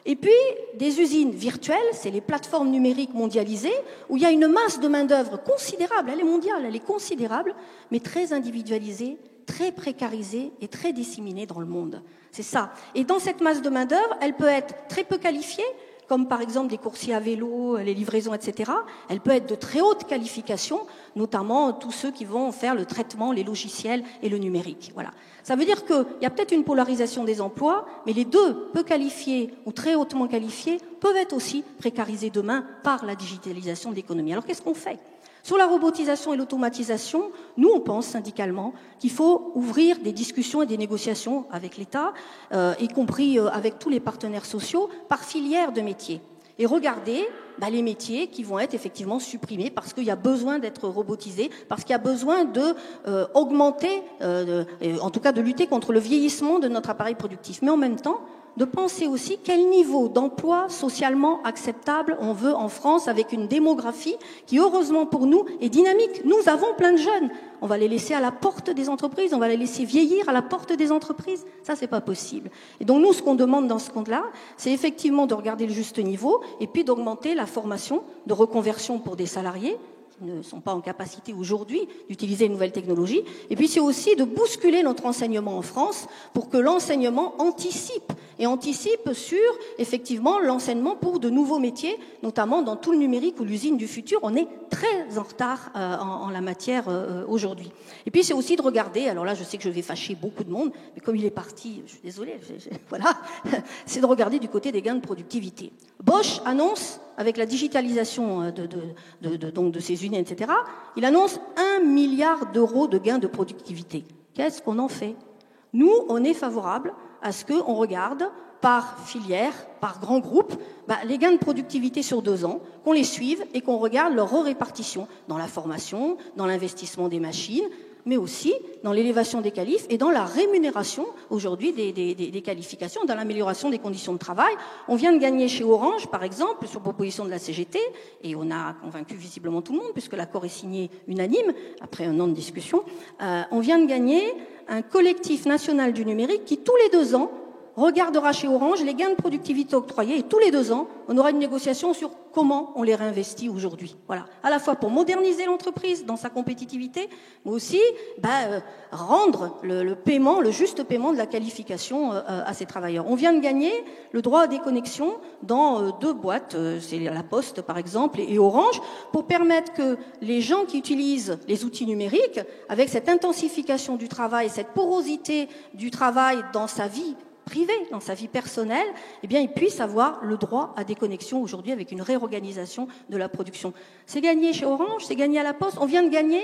et puis des usines virtuelles, c'est les plateformes numériques mondialisées, où il y a une masse de main-d'œuvre considérable, elle est mondiale, elle est considérable, mais très individualisée, très précarisée et très disséminée dans le monde. C'est ça. Et dans cette masse de main-d'œuvre, elle peut être très peu qualifiée, comme par exemple des coursiers à vélo, les livraisons, etc. Elle peut être de très haute qualification, notamment tous ceux qui vont faire le traitement, les logiciels et le numérique. Voilà. Ça veut dire qu'il y a peut-être une polarisation des emplois, mais les deux, peu qualifiés ou très hautement qualifiés, peuvent être aussi précarisés demain par la digitalisation de l'économie. Alors qu'est-ce qu'on fait ? Sur la robotisation et l'automatisation, nous, on pense syndicalement qu'il faut ouvrir des discussions et des négociations avec l'État, y compris avec tous les partenaires sociaux, par filière de métiers. Et regarder les métiers qui vont être effectivement supprimés parce qu'il y a besoin d'être robotisés, parce qu'il y a besoin d'augmenter, en tout cas de lutter contre le vieillissement de notre appareil productif. Mais en même temps, de penser aussi quel niveau d'emploi socialement acceptable on veut en France avec une démographie qui, heureusement pour nous, est dynamique. Nous avons plein de jeunes. On va les laisser à la porte des entreprises, on va les laisser vieillir à la porte des entreprises. Ça, c'est pas possible. Et donc nous, ce qu'on demande dans ce compte-là, c'est effectivement de regarder le juste niveau et puis d'augmenter la formation de reconversion pour des salariés qui ne sont pas en capacité aujourd'hui d'utiliser une nouvelle technologie. Et puis c'est aussi de bousculer notre enseignement en France pour que l'enseignement anticipe et anticipe sur, effectivement, l'enseignement pour de nouveaux métiers, notamment dans tout le numérique ou l'usine du futur. On est très en retard en la matière aujourd'hui. Et puis, c'est aussi de regarder, alors là, je sais que je vais fâcher beaucoup de monde, mais comme il est parti, je suis désolée, voilà, c'est de regarder du côté des gains de productivité. Bosch annonce, avec la digitalisation donc de ses usines, etc., il annonce 1 milliard d'euros de gains de productivité. Qu'est-ce qu'on en fait? Nous, on est favorable à ce qu'on regarde par filière, par grand groupe, les gains de productivité sur 2 ans, qu'on les suive et qu'on regarde leur répartition dans la formation, dans l'investissement des machines, mais aussi dans l'élévation des qualifs et dans la rémunération aujourd'hui des qualifications, dans l'amélioration des conditions de travail. On vient de gagner chez Orange, par exemple, sur proposition de la CGT, et on a convaincu visiblement tout le monde, puisque l'accord est signé unanime, après 1 an de discussion, on vient de gagner un collectif national du numérique qui, tous les 2 ans, regardera chez Orange les gains de productivité octroyés, et tous les 2 ans, on aura une négociation sur comment on les réinvestit aujourd'hui. Voilà. À la fois pour moderniser l'entreprise dans sa compétitivité, mais aussi rendre le paiement, le juste paiement de la qualification à ces travailleurs. On vient de gagner le droit à déconnexion dans 2 boîtes, c'est la Poste par exemple et Orange, pour permettre que les gens qui utilisent les outils numériques, avec cette intensification du travail, cette porosité du travail dans sa vie privée, dans sa vie personnelle, eh bien, ils puissent avoir le droit à déconnexion aujourd'hui avec une réorganisation de la production. C'est gagné chez Orange, c'est gagné à la Poste. On vient de gagner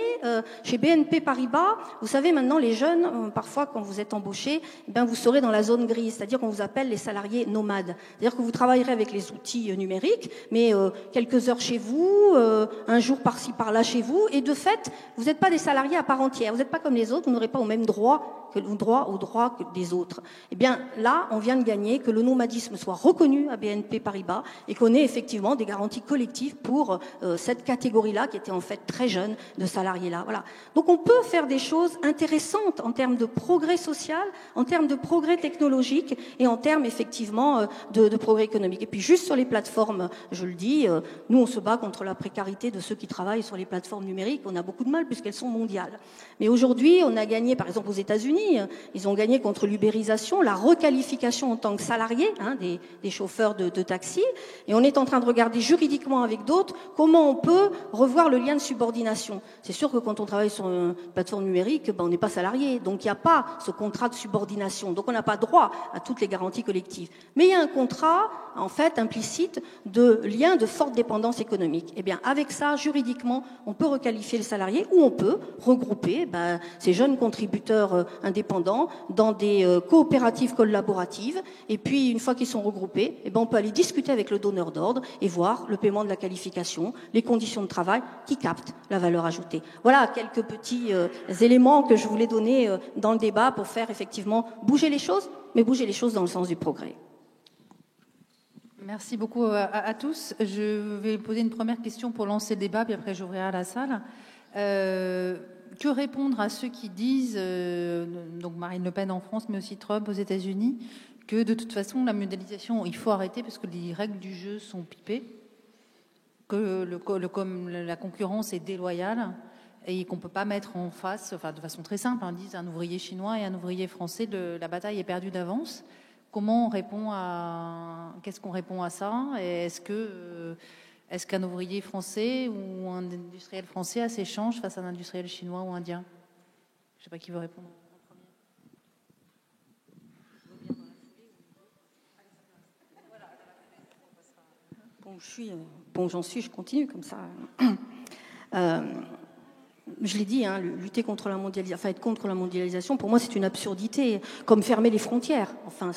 chez BNP Paribas. Vous savez, maintenant, les jeunes, parfois, quand vous êtes embauchés, eh bien, vous serez dans la zone grise, c'est-à-dire qu'on vous appelle les salariés nomades. C'est-à-dire que vous travaillerez avec les outils numériques, mais quelques heures chez vous, un jour par-ci, par-là chez vous, et de fait, vous n'êtes pas des salariés à part entière. Vous n'êtes pas comme les autres, vous n'aurez pas au même droit que des autres. Eh bien, là, on vient de gagner que le nomadisme soit reconnu à BNP Paribas et qu'on ait effectivement des garanties collectives pour cette catégorie-là qui était en fait très jeune de salariés-là. Voilà. Donc on peut faire des choses intéressantes en termes de progrès social, en termes de progrès technologique et en termes effectivement de progrès économique. Et puis juste sur les plateformes, je le dis, nous on se bat contre la précarité de ceux qui travaillent sur les plateformes numériques. On a beaucoup de mal puisqu'elles sont mondiales. Mais aujourd'hui, on a gagné, par exemple aux États-Unis, ils ont gagné contre l'ubérisation, la requalification en tant que salariés des chauffeurs de taxi. Et on est en train de regarder juridiquement avec d'autres comment on peut revoir le lien de subordination. C'est sûr que quand on travaille sur une plateforme numérique, on n'est pas salarié. Donc il n'y a pas ce contrat de subordination. Donc on n'a pas droit à toutes les garanties collectives. Mais il y a un contrat, en fait, implicite de lien de forte dépendance économique. Eh bien, avec ça, juridiquement, on peut requalifier le salarié ou on peut regrouper ces jeunes contributeurs indépendants dans des coopératives collaboratives. Et puis, une fois qu'ils sont regroupés, on peut aller discuter avec le donneur d'ordre et voir le paiement de la qualification, les conditions de travail qui captent la valeur ajoutée. Voilà quelques petits éléments que je voulais donner dans le débat pour faire effectivement bouger les choses, mais bouger les choses dans le sens du progrès. Merci beaucoup à tous. Je vais poser une première question pour lancer le débat, puis après j'ouvrirai à la salle. Que répondre à ceux qui disent, donc Marine Le Pen en France, mais aussi Trump aux États-Unis, que de toute façon la mondialisation, il faut arrêter parce que les règles du jeu sont pipées, que la concurrence est déloyale et qu'on ne peut pas mettre en face, enfin de façon très simple, disent un ouvrier chinois et un ouvrier français, la bataille est perdue d'avance. Comment on répond qu'est-ce qu'on répond à ça? Et est-ce qu'un ouvrier français ou un industriel français a ses chances face à un industriel chinois ou indien? Je ne sais pas qui veut répondre en premier. Je continue comme ça. Je l'ai dit, lutter contre la mondialisation, enfin être contre la mondialisation, pour moi c'est une absurdité, comme fermer les frontières. Enfin,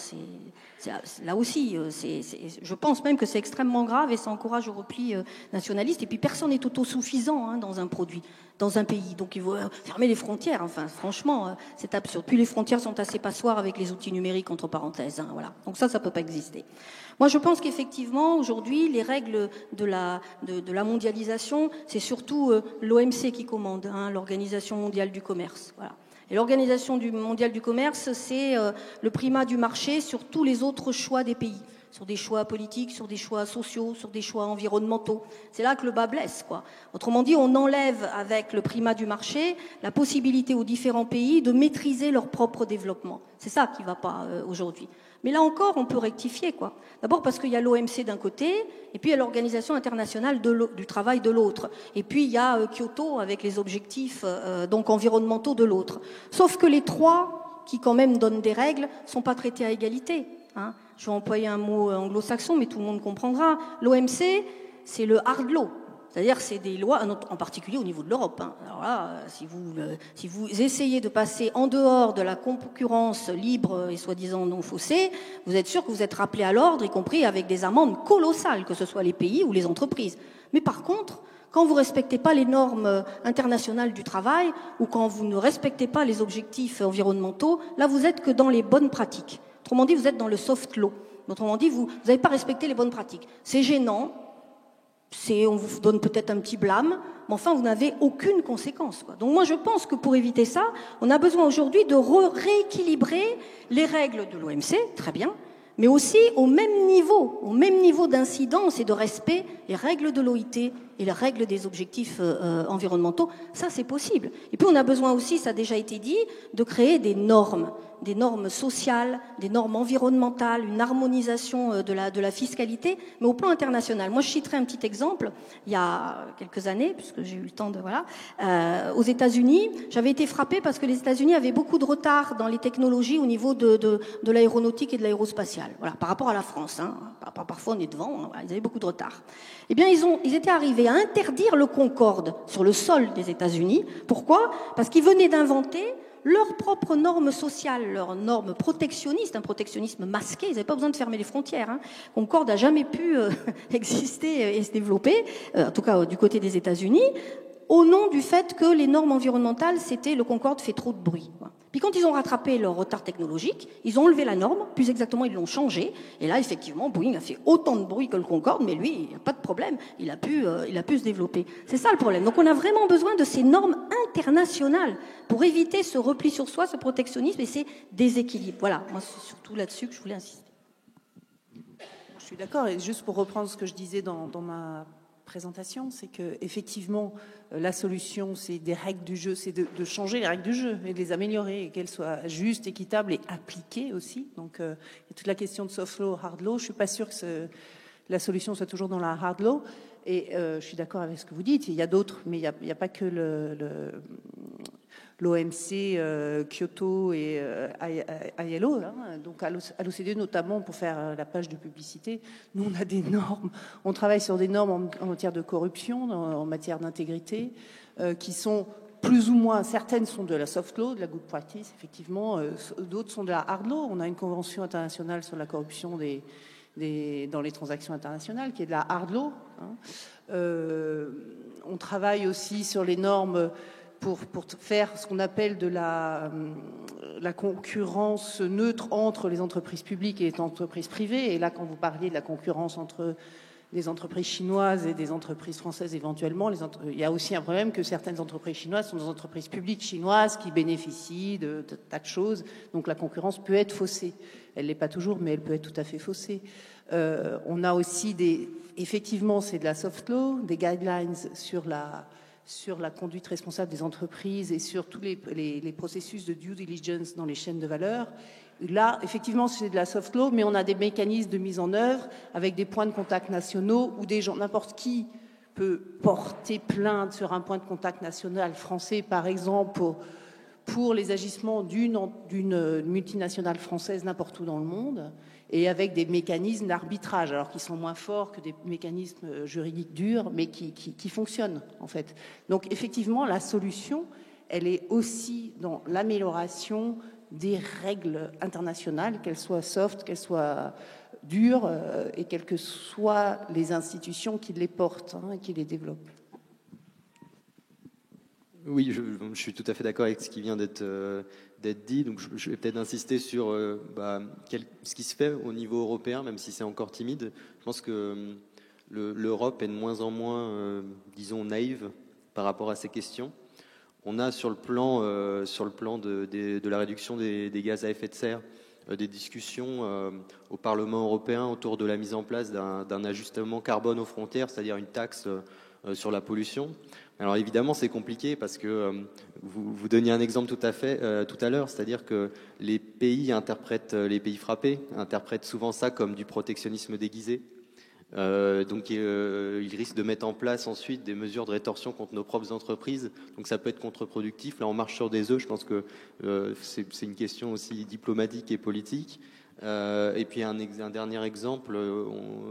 là aussi, je pense même que c'est extrêmement grave et ça encourage au repli nationaliste. Et puis personne n'est autosuffisant dans un produit, dans un pays. Donc il faut fermer les frontières. Enfin, franchement, c'est absurde. Puis les frontières sont assez passoires avec les outils numériques, entre parenthèses. Voilà. Donc ça peut pas exister. Moi, je pense qu'effectivement, aujourd'hui, les règles de la mondialisation, c'est surtout l'OMC qui commande, l'Organisation mondiale du commerce. Voilà. Et l'Organisation mondiale du commerce, c'est le primat du marché sur tous les autres choix des pays. sur des choix politiques, sur des choix sociaux, sur des choix environnementaux. C'est là que le bas blesse, quoi. Autrement dit, on enlève avec le primat du marché la possibilité aux différents pays de maîtriser leur propre développement. C'est ça qui ne va pas aujourd'hui. Mais là encore, on peut rectifier, quoi. D'abord parce qu'il y a l'OMC d'un côté, et puis il y a l'Organisation internationale du travail de l'autre. Et puis il y a Kyoto avec les objectifs donc environnementaux de l'autre. Sauf que les trois, qui quand même donnent des règles, sont pas traités à égalité. Hein. Je vais employer un mot anglo-saxon, mais tout le monde comprendra. L'OMC, c'est le hard law. C'est-à-dire c'est des lois, en particulier au niveau de l'Europe. Hein. Alors là, si vous essayez de passer en dehors de la concurrence libre et soi-disant non faussée, vous êtes sûr que vous êtes rappelé à l'ordre, y compris avec des amendes colossales, que ce soit les pays ou les entreprises. Mais par contre, quand vous ne respectez pas les normes internationales du travail ou quand vous ne respectez pas les objectifs environnementaux, là vous êtes que dans les bonnes pratiques. Autrement dit, vous êtes dans le soft law. Autrement dit, vous n'avez pas respecté les bonnes pratiques. C'est gênant. On vous donne peut-être un petit blâme, mais enfin, vous n'avez aucune conséquence, quoi. Donc moi, je pense que pour éviter ça, on a besoin aujourd'hui de rééquilibrer les règles de l'OMC, très bien, mais aussi au même niveau d'incidence et de respect, les règles de l'OIT et les règles des objectifs environnementaux. Ça, c'est possible. Et puis, on a besoin aussi, ça a déjà été dit, de créer des normes sociales, des normes environnementales, une harmonisation de la fiscalité, mais au plan international. Moi, je citerai un petit exemple. Il y a quelques années, puisque j'ai eu le temps de aux États-Unis, j'avais été frappée parce que les États-Unis avaient beaucoup de retard dans les technologies au niveau de l'aéronautique et de l'aérospatiale. Voilà, par rapport à la France. Hein. Parfois, on est devant. Hein, voilà, ils avaient beaucoup de retard. Eh bien, ils étaient arrivés à interdire le Concorde sur le sol des États-Unis. Pourquoi ? Parce qu'ils venaient d'inventer leurs propres normes sociales, leurs normes protectionnistes, un protectionnisme masqué, ils n'avaient pas besoin de fermer les frontières. Hein. Concorde n'a jamais pu exister et se développer, en tout cas du côté des États-Unis, au nom du fait que les normes environnementales, c'était le Concorde fait trop de bruit. Puis quand ils ont rattrapé leur retard technologique, ils ont enlevé la norme, plus exactement ils l'ont changée, et là effectivement Boeing a fait autant de bruit que le Concorde, mais lui, il n'y a pas de problème, il a pu se développer. C'est ça le problème. Donc on a vraiment besoin de ces normes internationales pour éviter ce repli sur soi, ce protectionnisme et ces déséquilibres. Voilà, moi c'est surtout là-dessus que je voulais insister. Je suis d'accord, et juste pour reprendre ce que je disais dans ma présentation, c'est que effectivement la solution, c'est des règles du jeu, c'est de changer les règles du jeu et de les améliorer et qu'elles soient justes, équitables et appliquées aussi. Donc il y a toute la question de soft law, hard law. Je suis pas sûre que la solution soit toujours dans la hard law. Et je suis d'accord avec ce que vous dites. Il y a d'autres, mais il n'y a pas que l'OMC, Kyoto et ILO, hein, donc à l'OCDE notamment pour faire la page de publicité. Nous, on a des normes, on travaille sur des normes en matière de corruption, en matière d'intégrité, qui sont plus ou moins, certaines sont de la soft law, de la good practice, effectivement, d'autres sont de la hard law. On a une convention internationale sur la corruption dans les transactions internationales, qui est de la hard law. Hein. On travaille aussi sur les normes pour faire ce qu'on appelle de la concurrence neutre entre les entreprises publiques et les entreprises privées. Et là, quand vous parliez de la concurrence entre des entreprises chinoises et des entreprises françaises éventuellement, il y a aussi un problème que certaines entreprises chinoises sont des entreprises publiques chinoises qui bénéficient de tas de choses. Donc la concurrence peut être faussée. Elle ne l'est pas toujours, mais elle peut être tout à fait faussée. On a aussi effectivement, c'est de la soft law, des guidelines sur la conduite responsable des entreprises et sur tous les processus de due diligence dans les chaînes de valeur. Là, effectivement, c'est de la soft law, mais on a des mécanismes de mise en œuvre avec des points de contact nationaux où n'importe qui peut porter plainte sur un point de contact national français, par exemple, pour les agissements d'une multinationale française n'importe où dans le monde, et avec des mécanismes d'arbitrage, alors qui sont moins forts que des mécanismes juridiques durs, mais qui fonctionnent, en fait. Donc, effectivement, la solution, elle est aussi dans l'amélioration des règles internationales, qu'elles soient soft, qu'elles soient dures, et quelles que soient les institutions qui les portent, hein, et qui les développent. Oui, je suis tout à fait d'accord avec ce qui vient d'être dit. Donc, je vais peut-être insister sur ce qui se fait au niveau européen, même si c'est encore timide. Je pense que l'Europe est de moins en moins, disons, naïve par rapport à ces questions. On a sur le plan de la réduction des gaz à effet de serre des discussions au Parlement européen autour de la mise en place d'un ajustement carbone aux frontières, c'est-à-dire une taxe sur la pollution. Alors évidemment, c'est compliqué parce que vous donniez un exemple tout à l'heure, c'est-à-dire que les pays frappés interprètent souvent ça comme du protectionnisme déguisé. Donc ils risquent de mettre en place ensuite des mesures de rétorsion contre nos propres entreprises. Donc ça peut être contre-productif. Là, on marche sur des œufs. Je pense que c'est une question aussi diplomatique et politique. Et puis un dernier exemple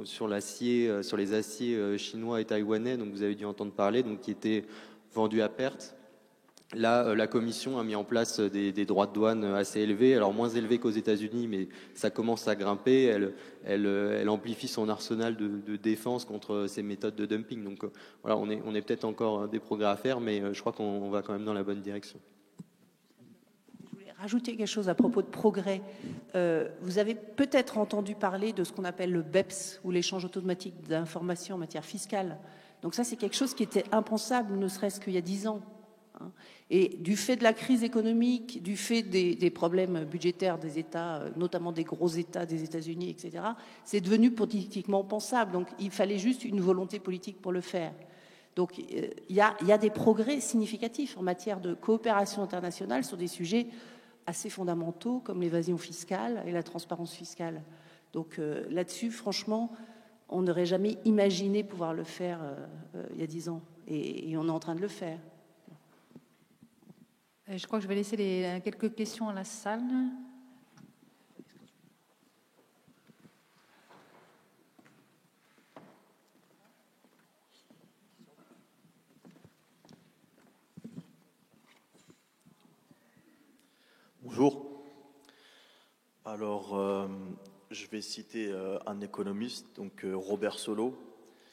sur l'acier, sur les aciers chinois et taïwanais. Donc vous avez dû entendre parler, donc qui étaient vendus à perte. Là, la Commission a mis en place des droits de douane assez élevés, alors moins élevés qu'aux États-Unis, mais ça commence à grimper. Elle amplifie son arsenal de défense contre ces méthodes de dumping. Donc voilà, on est peut-être encore des progrès à faire, mais je crois qu'on va quand même dans la bonne direction. Je voulais rajouter quelque chose à propos de progrès. Vous avez peut-être entendu parler de ce qu'on appelle le BEPS, ou l'échange automatique d'informations en matière fiscale. Donc ça, c'est quelque chose qui était impensable, ne serait-ce qu'il y a 10 ans. Et du fait de la crise économique, du fait des problèmes budgétaires des États, notamment des gros États des États-Unis, etc., c'est devenu politiquement pensable. Donc il fallait juste une volonté politique pour le faire. Donc il y a des progrès significatifs en matière de coopération internationale sur des sujets assez fondamentaux comme l'évasion fiscale et la transparence fiscale. Donc là-dessus, franchement, on n'aurait jamais imaginé pouvoir le faire il y a 10 ans. Et on est en train de le faire. Je crois que je vais laisser quelques questions à la salle. Bonjour. Alors, je vais citer un économiste, donc Robert Solow,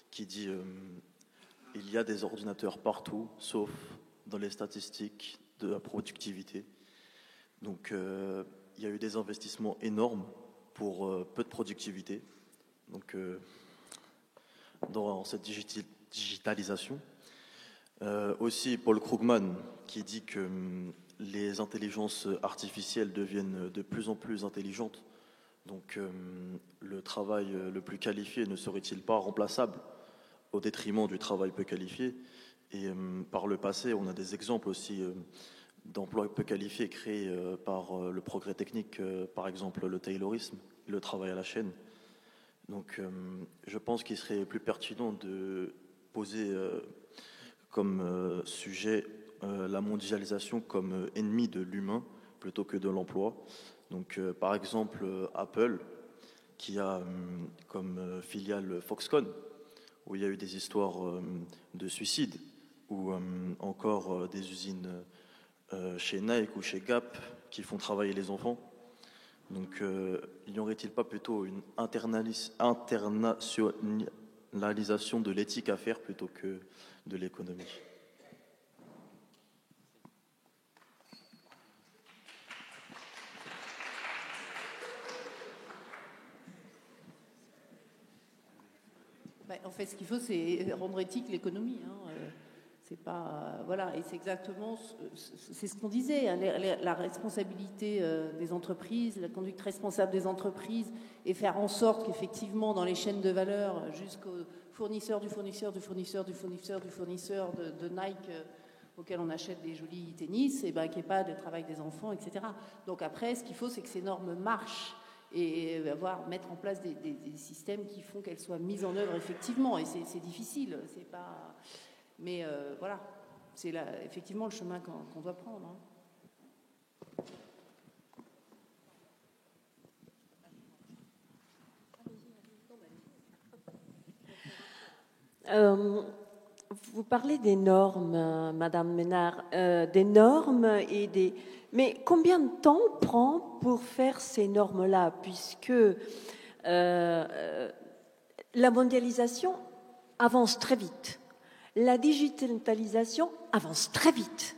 qui dit il y a des ordinateurs partout, sauf dans les statistiques de la productivité. Donc, il y a eu des investissements énormes pour peu de productivité. Donc, dans cette digitalisation. Aussi, Paul Krugman, qui dit que les intelligences artificielles deviennent de plus en plus intelligentes. Donc, le travail le plus qualifié ne serait-il pas remplaçable au détriment du travail peu qualifié? Et par le passé, on a des exemples aussi d'emplois peu qualifiés créés par le progrès technique, par exemple le taylorisme, le travail à la chaîne. Donc, je pense qu'il serait plus pertinent de poser comme sujet la mondialisation comme ennemi de l'humain plutôt que de l'emploi. Donc, par exemple, Apple, qui a comme filiale Foxconn, où il y a eu des histoires de suicide, ou encore des usines chez Nike ou chez Gap qui font travailler les enfants. Donc, n'y aurait-il pas plutôt une internationalisation de l'éthique à faire plutôt que de l'économie? En fait, ce qu'il faut, c'est rendre éthique l'économie. C'est pas voilà, et c'est exactement c'est ce qu'on disait, hein, la responsabilité des entreprises, la conduite responsable des entreprises, et faire en sorte qu'effectivement, dans les chaînes de valeur, jusqu'au fournisseur du fournisseur du fournisseur du fournisseur du fournisseur de Nike auquel on achète des jolis tennis, et ben qu'il n'y ait pas de travail des enfants, etc. Donc après, ce qu'il faut, c'est que ces normes marchent. Et mettre en place des systèmes qui font qu'elles soient mises en œuvre effectivement. Et c'est difficile, c'est pas... Mais voilà, c'est effectivement le chemin qu'on doit prendre. Vous parlez des normes, Madame Ménard, des normes et des... Mais combien de temps on prend pour faire ces normes-là, puisque la mondialisation avance très vite, la digitalisation avance très vite,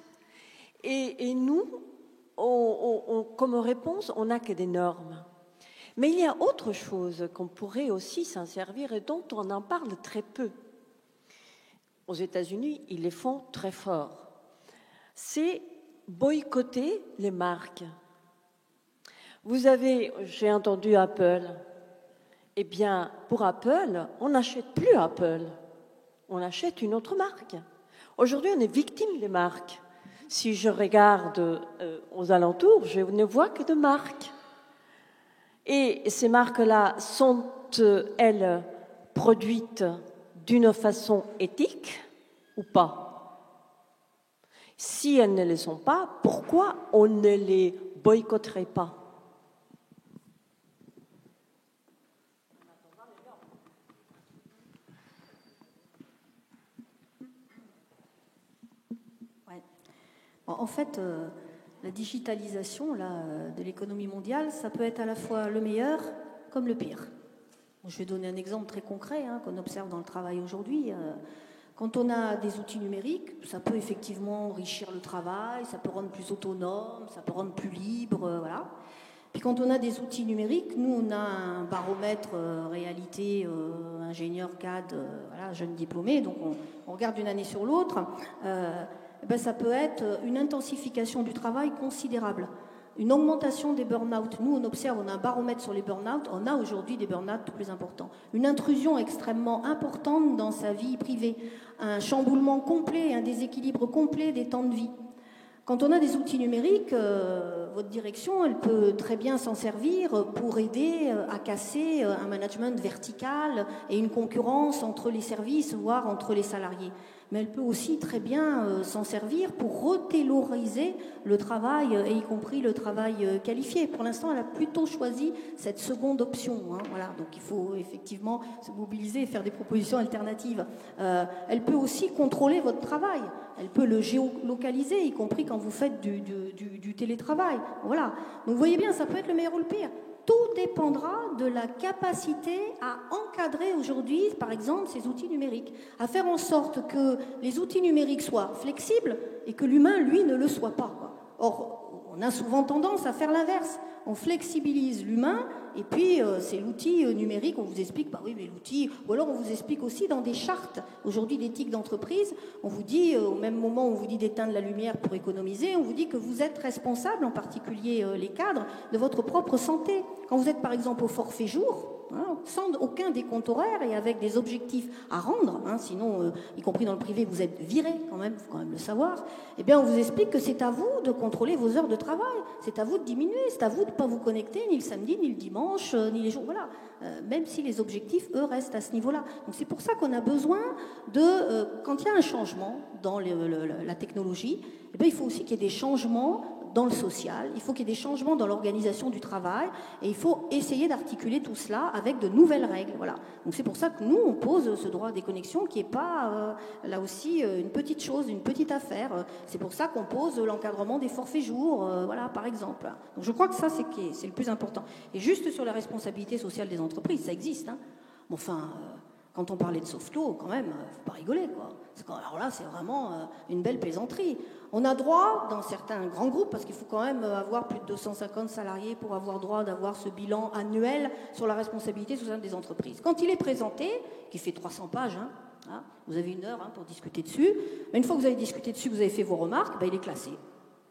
et nous, comme réponse, on n'a que des normes. Mais il y a autre chose qu'on pourrait aussi s'en servir et dont on en parle très peu. Aux États-Unis, ils les font très fort. C'est boycotter les marques. J'ai entendu Apple. Eh bien, pour Apple, on n'achète plus Apple. On achète une autre marque. Aujourd'hui, on est victime des marques. Si je regarde aux alentours, je ne vois que de marques. Et ces marques-là sont-elles produites d'une façon éthique ou pas? Si elles ne le sont pas, pourquoi on ne les boycotterait pas? En fait, la digitalisation de l'économie mondiale, ça peut être à la fois le meilleur comme le pire. Je vais donner un exemple très concret qu'on observe dans le travail aujourd'hui. Quand on a des outils numériques, ça peut effectivement enrichir le travail, ça peut rendre plus autonome, ça peut rendre plus libre, voilà. Puis quand on a des outils numériques, nous on a un baromètre réalité ingénieur CAD, voilà, jeune diplômé, donc on regarde d'une année sur l'autre. Ça peut être une intensification du travail considérable, une augmentation des burn-out. Nous, on observe, on a un baromètre sur les burn-out, on a aujourd'hui des burn-out plus importants. Une intrusion extrêmement importante dans sa vie privée, un chamboulement complet, un déséquilibre complet des temps de vie. Quand on a des outils numériques, votre direction, elle peut très bien s'en servir pour aider à casser un management vertical et une concurrence entre les services, voire entre les salariés. Mais elle peut aussi très bien s'en servir pour retailoriser le travail, et y compris le travail qualifié. Pour l'instant, elle a plutôt choisi cette seconde option. Voilà. Donc il faut effectivement se mobiliser et faire des propositions alternatives. Elle peut aussi contrôler votre travail. Elle peut le géolocaliser, y compris quand vous faites du télétravail. Voilà. Donc vous voyez bien, ça peut être le meilleur ou le pire. Tout dépendra de la capacité à encadrer aujourd'hui, par exemple, ces outils numériques, à faire en sorte que les outils numériques soient flexibles et que l'humain, lui, ne le soit pas, quoi. Or, on a souvent tendance à faire l'inverse. On flexibilise l'humain et puis c'est l'outil numérique, on vous explique, bah oui, mais l'outil, ou alors on vous explique aussi dans des chartes, aujourd'hui d'éthique d'entreprise, on vous dit, au même moment où on vous dit d'éteindre la lumière pour économiser, on vous dit que vous êtes responsable, en particulier les cadres, de votre propre santé. Quand vous êtes par exemple au forfait jour, sans aucun décompte horaire et avec des objectifs à rendre, sinon, y compris dans le privé, vous êtes viré quand même, il faut quand même le savoir, eh bien on vous explique que c'est à vous de contrôler vos heures de travail, c'est à vous de diminuer, c'est à vous de ne pas vous connecter ni le samedi, ni le dimanche, ni les jours, voilà. Même si les objectifs, eux, restent à ce niveau-là. Donc c'est pour ça qu'on a besoin de, quand il y a un changement dans la technologie, eh bien, il faut aussi qu'il y ait des changements dans le social, il faut qu'il y ait des changements dans l'organisation du travail et il faut essayer d'articuler tout cela avec de nouvelles règles. Voilà. Donc c'est pour ça que nous, on pose ce droit à déconnexion qui n'est pas, là aussi, une petite chose, une petite affaire. C'est pour ça qu'on pose l'encadrement des forfaits jours, voilà, par exemple. Donc je crois que ça, c'est le plus important. Et juste sur la responsabilité sociale des entreprises, ça existe. Bon, enfin, quand on parlait de soft law, quand même, faut pas rigoler, quoi. Alors là, c'est vraiment une belle plaisanterie. On a droit, dans certains grands groupes, parce qu'il faut quand même avoir plus de 250 salariés pour avoir droit d'avoir ce bilan annuel sur la responsabilité sociale des entreprises. Quand il est présenté, qui fait 300 pages, vous avez 1 heure pour discuter dessus, mais une fois que vous avez discuté dessus, que vous avez fait vos remarques, il est classé.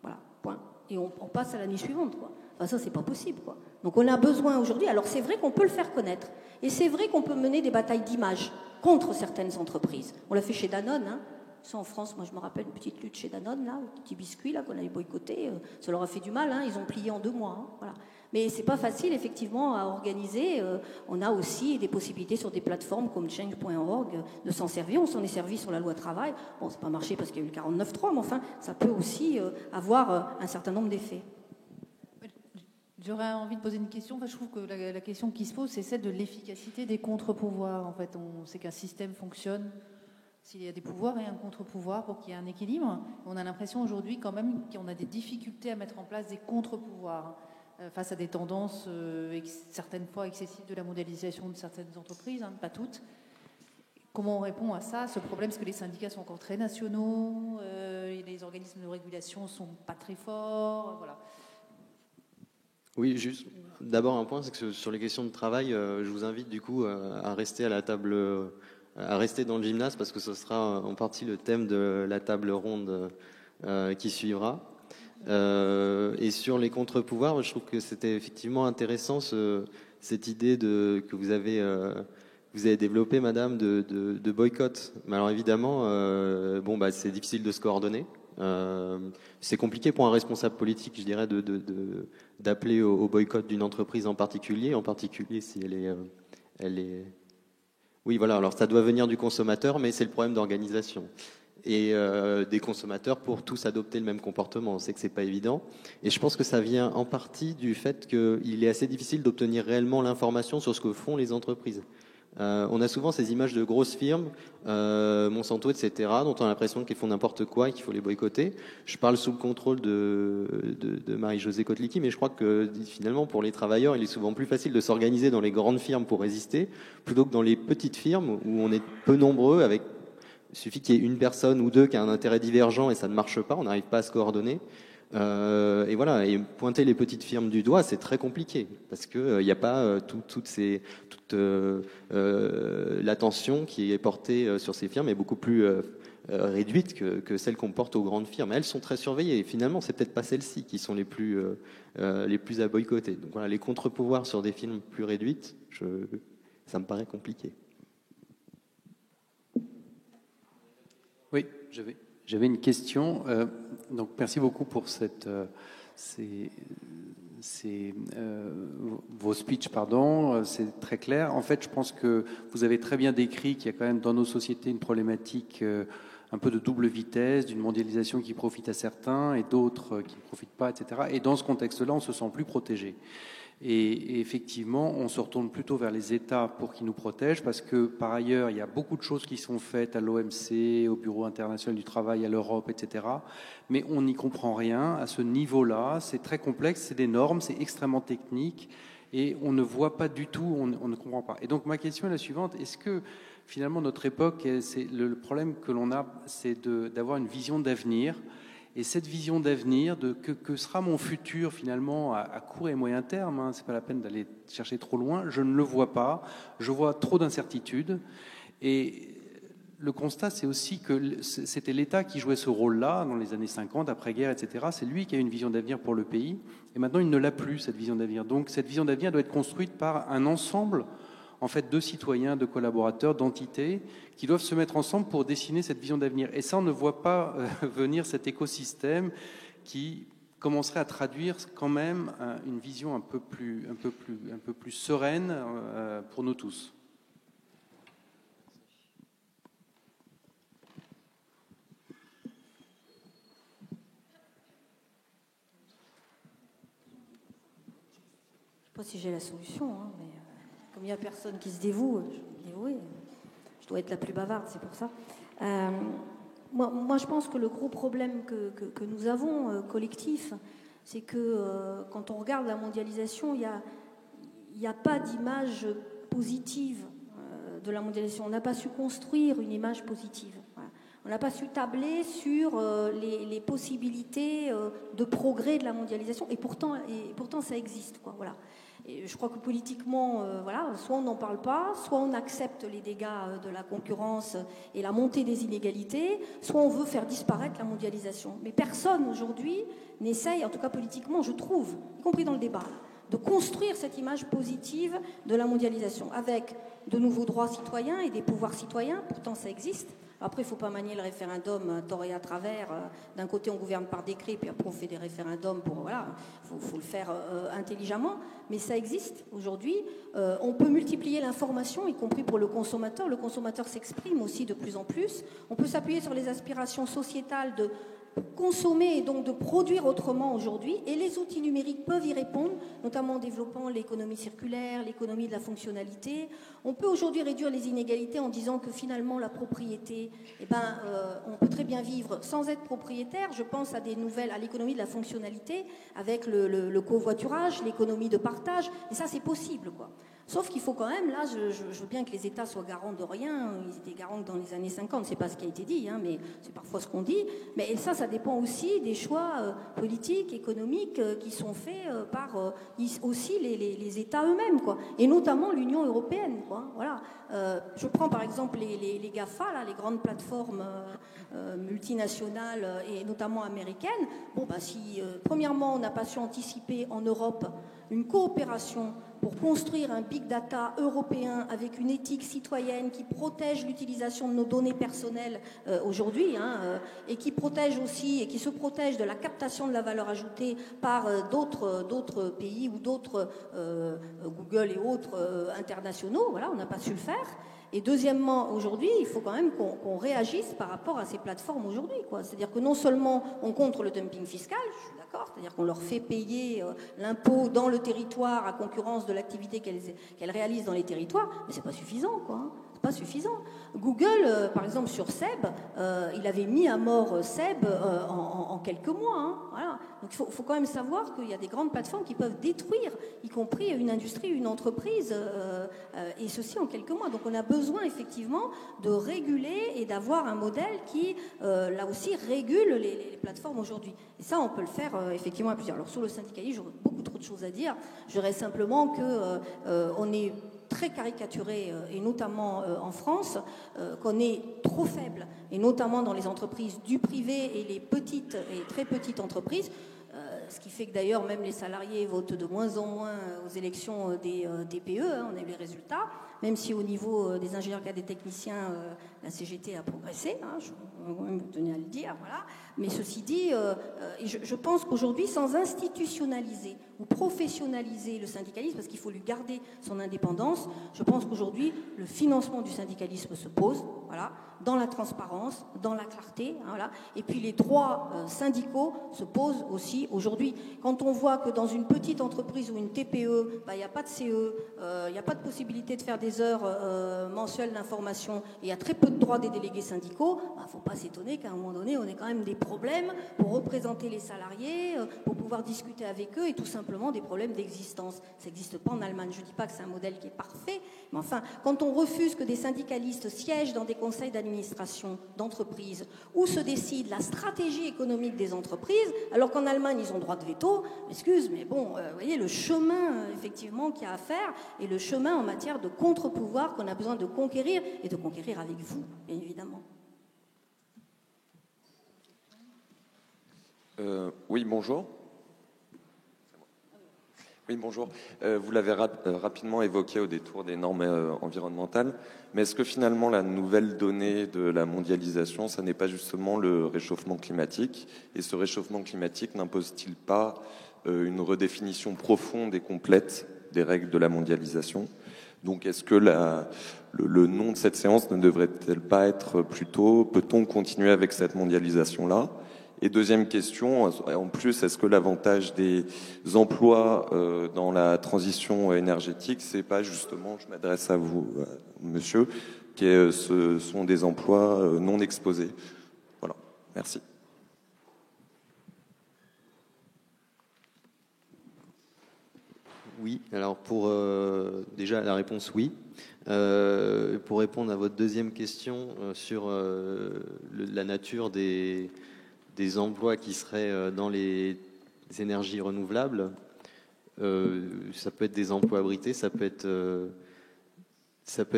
Voilà, point. Et on passe à l'année suivante, quoi. Enfin, ça, c'est pas possible, quoi. Donc on a besoin aujourd'hui, alors c'est vrai qu'on peut le faire connaître, et c'est vrai qu'on peut mener des batailles d'image contre certaines entreprises. On l'a fait chez Danone, Ça, en France, moi, je me rappelle une petite lutte chez Danone, là, le petit biscuit là, qu'on avait boycotté. Ça leur a fait du mal, ils ont plié en 2 mois. Voilà. Mais c'est pas facile, effectivement, à organiser. On a aussi des possibilités sur des plateformes comme change.org de s'en servir. On s'en est servi sur la loi travail. Bon, c'est pas marché parce qu'il y a eu le 49.3, mais enfin, ça peut aussi avoir un certain nombre d'effets. J'aurais envie de poser une question. Enfin, je trouve que la question qui se pose, c'est celle de l'efficacité des contre-pouvoirs. En fait, on sait qu'un système fonctionne s'il y a des pouvoirs et un contre-pouvoir pour qu'il y ait un équilibre. On a l'impression aujourd'hui quand même qu'on a des difficultés à mettre en place des contre-pouvoirs face à des tendances certaines fois excessives de la mondialisation de certaines entreprises, pas toutes. Comment on répond à ça, ce problème? Parce que les syndicats sont encore très nationaux, et les organismes de régulation ne sont pas très forts, voilà. Oui, juste d'abord un point, c'est que sur les questions de travail, je vous invite du coup à rester à la table, à rester dans le gymnase, parce que ce sera en partie le thème de la table ronde qui suivra. Et sur les contre-pouvoirs, je trouve que c'était effectivement intéressant cette idée que vous avez développée, Madame, de boycott. Mais alors évidemment, c'est difficile de se coordonner. C'est compliqué pour un responsable politique, je dirais, d'appeler au boycott d'une entreprise en particulier si elle est. Oui, voilà. Alors ça doit venir du consommateur, mais c'est le problème d'organisation. Et des consommateurs pour tous adopter le même comportement. On sait que c'est pas évident. Et je pense que ça vient en partie du fait qu'il est assez difficile d'obtenir réellement l'information sur ce que font les entreprises. On a souvent ces images de grosses firmes, Monsanto, etc., dont on a l'impression qu'ils font n'importe quoi et qu'il faut les boycotter. Je parle sous le contrôle de Marie-Josée Kotlicki, mais je crois que finalement, pour les travailleurs, il est souvent plus facile de s'organiser dans les grandes firmes pour résister, plutôt que dans les petites firmes où on est peu nombreux. Il suffit qu'il y ait une personne ou deux qui a un intérêt divergent et ça ne marche pas, on n'arrive pas à se coordonner. Et voilà, et pointer les petites firmes du doigt, c'est très compliqué parce que il n'y a pas toute l'attention qui est portée sur ces firmes est beaucoup plus réduite que celle qu'on porte aux grandes firmes. Elles sont très surveillées et finalement, c'est peut-être pas celles-ci qui sont les plus à boycotter. Donc voilà, les contre-pouvoirs sur des firmes plus réduites, ça me paraît compliqué. Oui, j'avais une question. Donc, merci beaucoup pour vos speeches, c'est très clair. En fait, je pense que vous avez très bien décrit qu'il y a quand même dans nos sociétés une problématique un peu de double vitesse, d'une mondialisation qui profite à certains et d'autres qui ne profitent pas, etc. Et dans ce contexte-là, on se sent plus protégé. Et effectivement, on se retourne plutôt vers les États pour qu'ils nous protègent, parce que par ailleurs, il y a beaucoup de choses qui sont faites à l'OMC, au Bureau international du travail, à l'Europe, etc. Mais on n'y comprend rien à ce niveau-là. C'est très complexe, c'est des normes, c'est extrêmement technique, et on ne voit pas du tout, on ne comprend pas. Et donc ma question est la suivante, est-ce que finalement notre époque, c'est le problème que l'on a, c'est d'avoir une vision d'avenir. Et cette vision d'avenir, que sera mon futur finalement à court et moyen terme, c'est pas la peine d'aller chercher trop loin, je ne le vois pas, je vois trop d'incertitudes. Et le constat, c'est aussi que c'était l'État qui jouait ce rôle-là dans les années 50, après-guerre, etc. C'est lui qui a une vision d'avenir pour le pays. Et maintenant, il ne l'a plus, cette vision d'avenir. Donc cette vision d'avenir doit être construite par un ensemble en fait, de citoyens, de collaborateurs, d'entités qui doivent se mettre ensemble pour dessiner cette vision d'avenir. Et ça, on ne voit pas venir cet écosystème qui commencerait à traduire quand même une vision un peu plus sereine pour nous tous. Je ne sais pas si j'ai la solution, mais comme il n'y a personne qui se dévoue, je me dis oui, je dois être la plus bavarde, c'est pour ça. Moi, je pense que le gros problème que nous avons collectif, c'est que quand on regarde la mondialisation, il n'y a pas d'image positive de la mondialisation. On n'a pas su construire une image positive. Voilà. On n'a pas su tabler sur les possibilités de progrès de la mondialisation. Et pourtant ça existe, quoi. Voilà. Et je crois que politiquement, soit on n'en parle pas, soit on accepte les dégâts de la concurrence et la montée des inégalités, soit on veut faire disparaître la mondialisation. Mais personne aujourd'hui n'essaye, en tout cas politiquement, je trouve, y compris dans le débat, de construire cette image positive de la mondialisation, avec de nouveaux droits citoyens et des pouvoirs citoyens, pourtant ça existe. Après, il ne faut pas manier le référendum tort et à travers. D'un côté, on gouverne par décret, puis après, on fait des référendums pour... Voilà, faut le faire intelligemment. Mais ça existe aujourd'hui. On peut multiplier l'information, y compris pour le consommateur. Le consommateur s'exprime aussi de plus en plus. On peut s'appuyer sur les aspirations sociétales de consommer et donc de produire autrement aujourd'hui, et les outils numériques peuvent y répondre, notamment en développant l'économie circulaire, l'économie de la fonctionnalité. On peut aujourd'hui réduire les inégalités en disant que finalement la propriété, on peut très bien vivre sans être propriétaire. Je pense à l'économie de la fonctionnalité avec le covoiturage, l'économie de partage, et ça c'est possible, quoi. Sauf qu'il faut quand même, là, je veux bien que les États soient garants de rien, ils étaient garants que dans les années 50, c'est pas ce qui a été dit, hein, mais c'est parfois ce qu'on dit, mais ça dépend aussi des choix politiques, économiques qui sont faits par aussi les États eux-mêmes, quoi, et notamment l'Union européenne, quoi, voilà. Je prends par exemple les GAFA, là, les grandes plateformes multinationales et notamment américaines. Bon, bah, si premièrement on n'a pas su anticiper en Europe une coopération pour construire un big data européen avec une éthique citoyenne qui protège l'utilisation de nos données personnelles aujourd'hui, et qui protège aussi et qui se protège de la captation de la valeur ajoutée par d'autres pays ou d'autres Google et autres internationaux. Voilà, on n'a pas su le faire. Et deuxièmement, aujourd'hui, il faut quand même qu'on réagisse par rapport à ces plateformes aujourd'hui, quoi. C'est-à-dire que non seulement on contre le dumping fiscal, je suis d'accord, c'est-à-dire qu'on leur fait payer l'impôt dans le territoire à concurrence de l'activité qu'elles réalisent dans les territoires, mais c'est pas suffisant, quoi. C'est pas suffisant. Google, par exemple, sur Seb, il avait mis à mort Seb en quelques mois, hein, voilà. Donc il faut quand même savoir qu'il y a des grandes plateformes qui peuvent détruire, y compris une industrie, une entreprise, et ceci en quelques mois. Donc on a besoin effectivement de réguler et d'avoir un modèle qui, là aussi, régule les plateformes aujourd'hui. Et ça, on peut le faire effectivement à plusieurs. Alors sur le syndicalisme, j'aurais beaucoup trop de choses à dire. Je dirais simplement qu'on est très caricaturé, et notamment en France, qu'on est trop faible, et notamment dans les entreprises du privé et les petites et très petites entreprises, ce qui fait que d'ailleurs même les salariés votent de moins en moins aux élections des TPE, on a eu les résultats, même si au niveau des ingénieurs cadres et des techniciens, la CGT a progressé, je vais quand même vous tenir à le dire, voilà. Mais ceci dit, je pense qu'aujourd'hui, sans institutionnaliser ou professionnaliser le syndicalisme, parce qu'il faut lui garder son indépendance, je pense qu'aujourd'hui, le financement du syndicalisme se pose, voilà, dans la transparence, dans la clarté, voilà. Et puis les droits syndicaux se posent aussi aujourd'hui. Quand on voit que dans une petite entreprise ou une TPE, il n'y a pas de CE, il n'y a pas de possibilité de faire des heures mensuelles d'information, et il y a très peu de droits des délégués syndicaux, il ne faut pas s'étonner qu'à un moment donné, on ait quand même des problèmes pour représenter les salariés, pour pouvoir discuter avec eux, et tout simplement des problèmes d'existence. Ça n'existe pas en Allemagne. Je ne dis pas que c'est un modèle qui est parfait, mais enfin, quand on refuse que des syndicalistes siègent dans des conseils d'administration d'entreprises où se décide la stratégie économique des entreprises, alors qu'en Allemagne, ils ont droit de veto, excuse, mais bon, vous voyez, le chemin, effectivement, qu'il y a à faire, et le chemin en matière de contre-pouvoir qu'on a besoin de conquérir, et de conquérir avec vous, bien évidemment. Oui, bonjour. Oui, bonjour. Vous l'avez rapidement évoqué au détour des normes environnementales, mais est-ce que finalement la nouvelle donnée de la mondialisation, ça n'est pas justement le réchauffement climatique? Et ce réchauffement climatique n'impose-t-il pas une redéfinition profonde et complète des règles de la mondialisation? Donc est-ce que le nom de cette séance ne devrait-elle pas être plutôt, peut-on continuer avec cette mondialisation-là? Et deuxième question, en plus, est-ce que l'avantage des emplois dans la transition énergétique, c'est pas justement, je m'adresse à vous, monsieur, ce sont des emplois non exposés? Voilà, merci. Oui, alors déjà la réponse oui. Pour répondre à votre deuxième question sur la nature des emplois qui seraient dans les énergies renouvelables, ça peut être des emplois abrités, ça peut être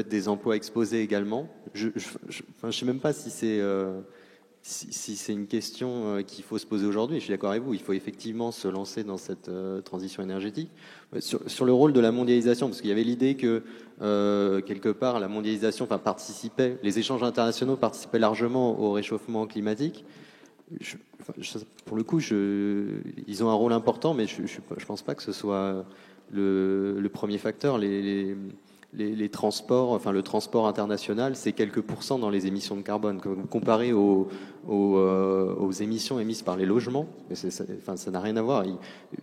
des emplois exposés également. Je sais même pas si c'est une question qu'il faut se poser aujourd'hui. Je suis d'accord avec vous, il faut effectivement se lancer dans cette transition énergétique. Sur le rôle de la mondialisation, parce qu'il y avait l'idée que quelque part la mondialisation participait, les échanges internationaux participaient largement au réchauffement climatique. Pour le coup, ils ont un rôle important, mais je pense pas que ce soit le premier facteur. Les transports, enfin le transport international, c'est quelques pourcents dans les émissions de carbone. Comparé aux émissions émises par les logements, ça n'a rien à voir.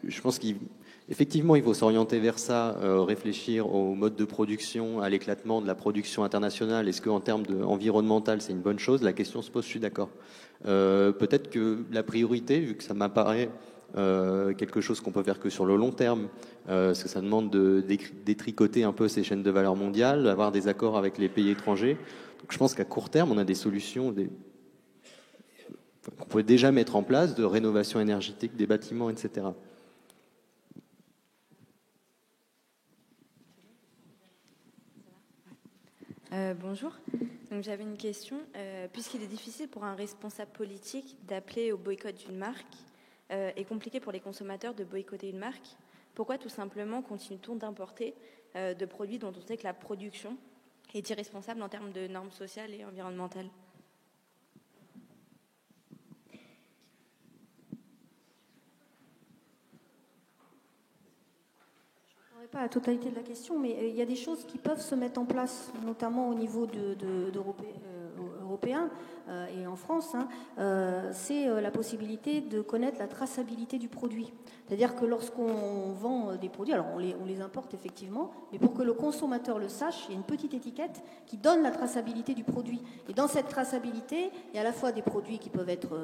Je pense qu'effectivement, il faut s'orienter vers ça, réfléchir au mode de production, à l'éclatement de la production internationale. Est-ce qu'en termes environnemental, c'est une bonne chose? La question se pose, je suis d'accord. Peut-être que la priorité, vu que ça m'apparaît quelque chose qu'on peut faire que sur le long terme, parce que ça demande de détricoter un peu ces chaînes de valeur mondiales, avoir des accords avec les pays étrangers. Donc je pense qu'à court terme, on a des solutions qu'on peut déjà mettre en place, de rénovation énergétique des bâtiments, etc. Bonjour. Donc j'avais une question. Puisqu'il est difficile pour un responsable politique d'appeler au boycott d'une marque et compliqué pour les consommateurs de boycotter une marque, pourquoi tout simplement continue-t-on d'importer de produits dont on sait que la production est irresponsable en termes de normes sociales et environnementales ? Pas la totalité de la question, mais il y a des choses qui peuvent se mettre en place, notamment au niveau européen et en France. C'est la possibilité de connaître la traçabilité du produit. C'est-à-dire que lorsqu'on vend des produits, alors on les importe effectivement, mais pour que le consommateur le sache, il y a une petite étiquette qui donne la traçabilité du produit. Et dans cette traçabilité, il y a à la fois des produits qui peuvent être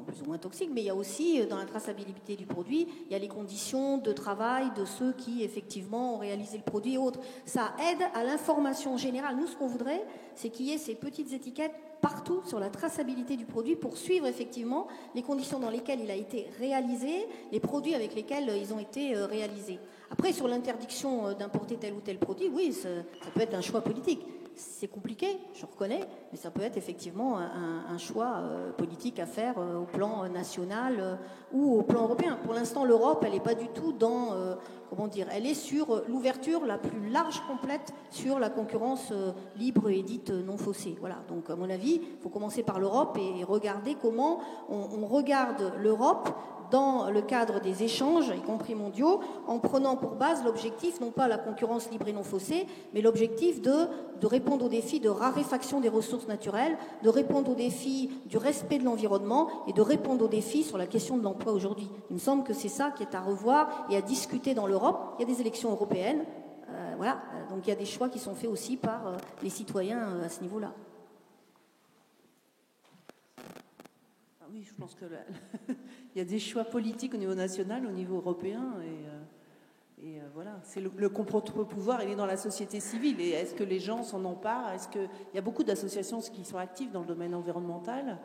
plus ou moins toxiques, mais il y a aussi, dans la traçabilité du produit, il y a les conditions de travail de ceux qui, effectivement, ont réalisé le produit et autres. Ça aide à l'information générale. Nous, ce qu'on voudrait, c'est qu'il y ait ces petites étiquettes partout sur la traçabilité du produit pour suivre, effectivement, les conditions dans lesquelles il a été réalisé, les produits avec lesquels ils ont été réalisés. Après, sur l'interdiction d'importer tel ou tel produit, oui, ça peut être un choix politique. C'est compliqué, je reconnais, mais ça peut être effectivement un choix politique à faire au plan national ou au plan européen. Pour l'instant, l'Europe, elle n'est pas du tout dans, elle est sur l'ouverture la plus large complète sur la concurrence libre et dite non faussée. Voilà. Donc, à mon avis, il faut commencer par l'Europe et regarder comment on regarde l'Europe dans le cadre des échanges, y compris mondiaux, en prenant pour base l'objectif, non pas la concurrence libre et non faussée, mais l'objectif de répondre aux défis de raréfaction des ressources naturelles, de répondre aux défis du respect de l'environnement et de répondre aux défis sur la question de l'emploi aujourd'hui. Il me semble que c'est ça qui est à revoir et à discuter dans l'Europe. Il y a des élections européennes, voilà, donc il y a des choix qui sont faits aussi par les citoyens à ce niveau-là. Oui, je pense que il y a des choix politiques au niveau national, au niveau européen, et voilà. C'est le contre-pouvoir, il est dans la société civile. Et est-ce que les gens s'en emparent ? Il y a beaucoup d'associations qui sont actives dans le domaine environnemental,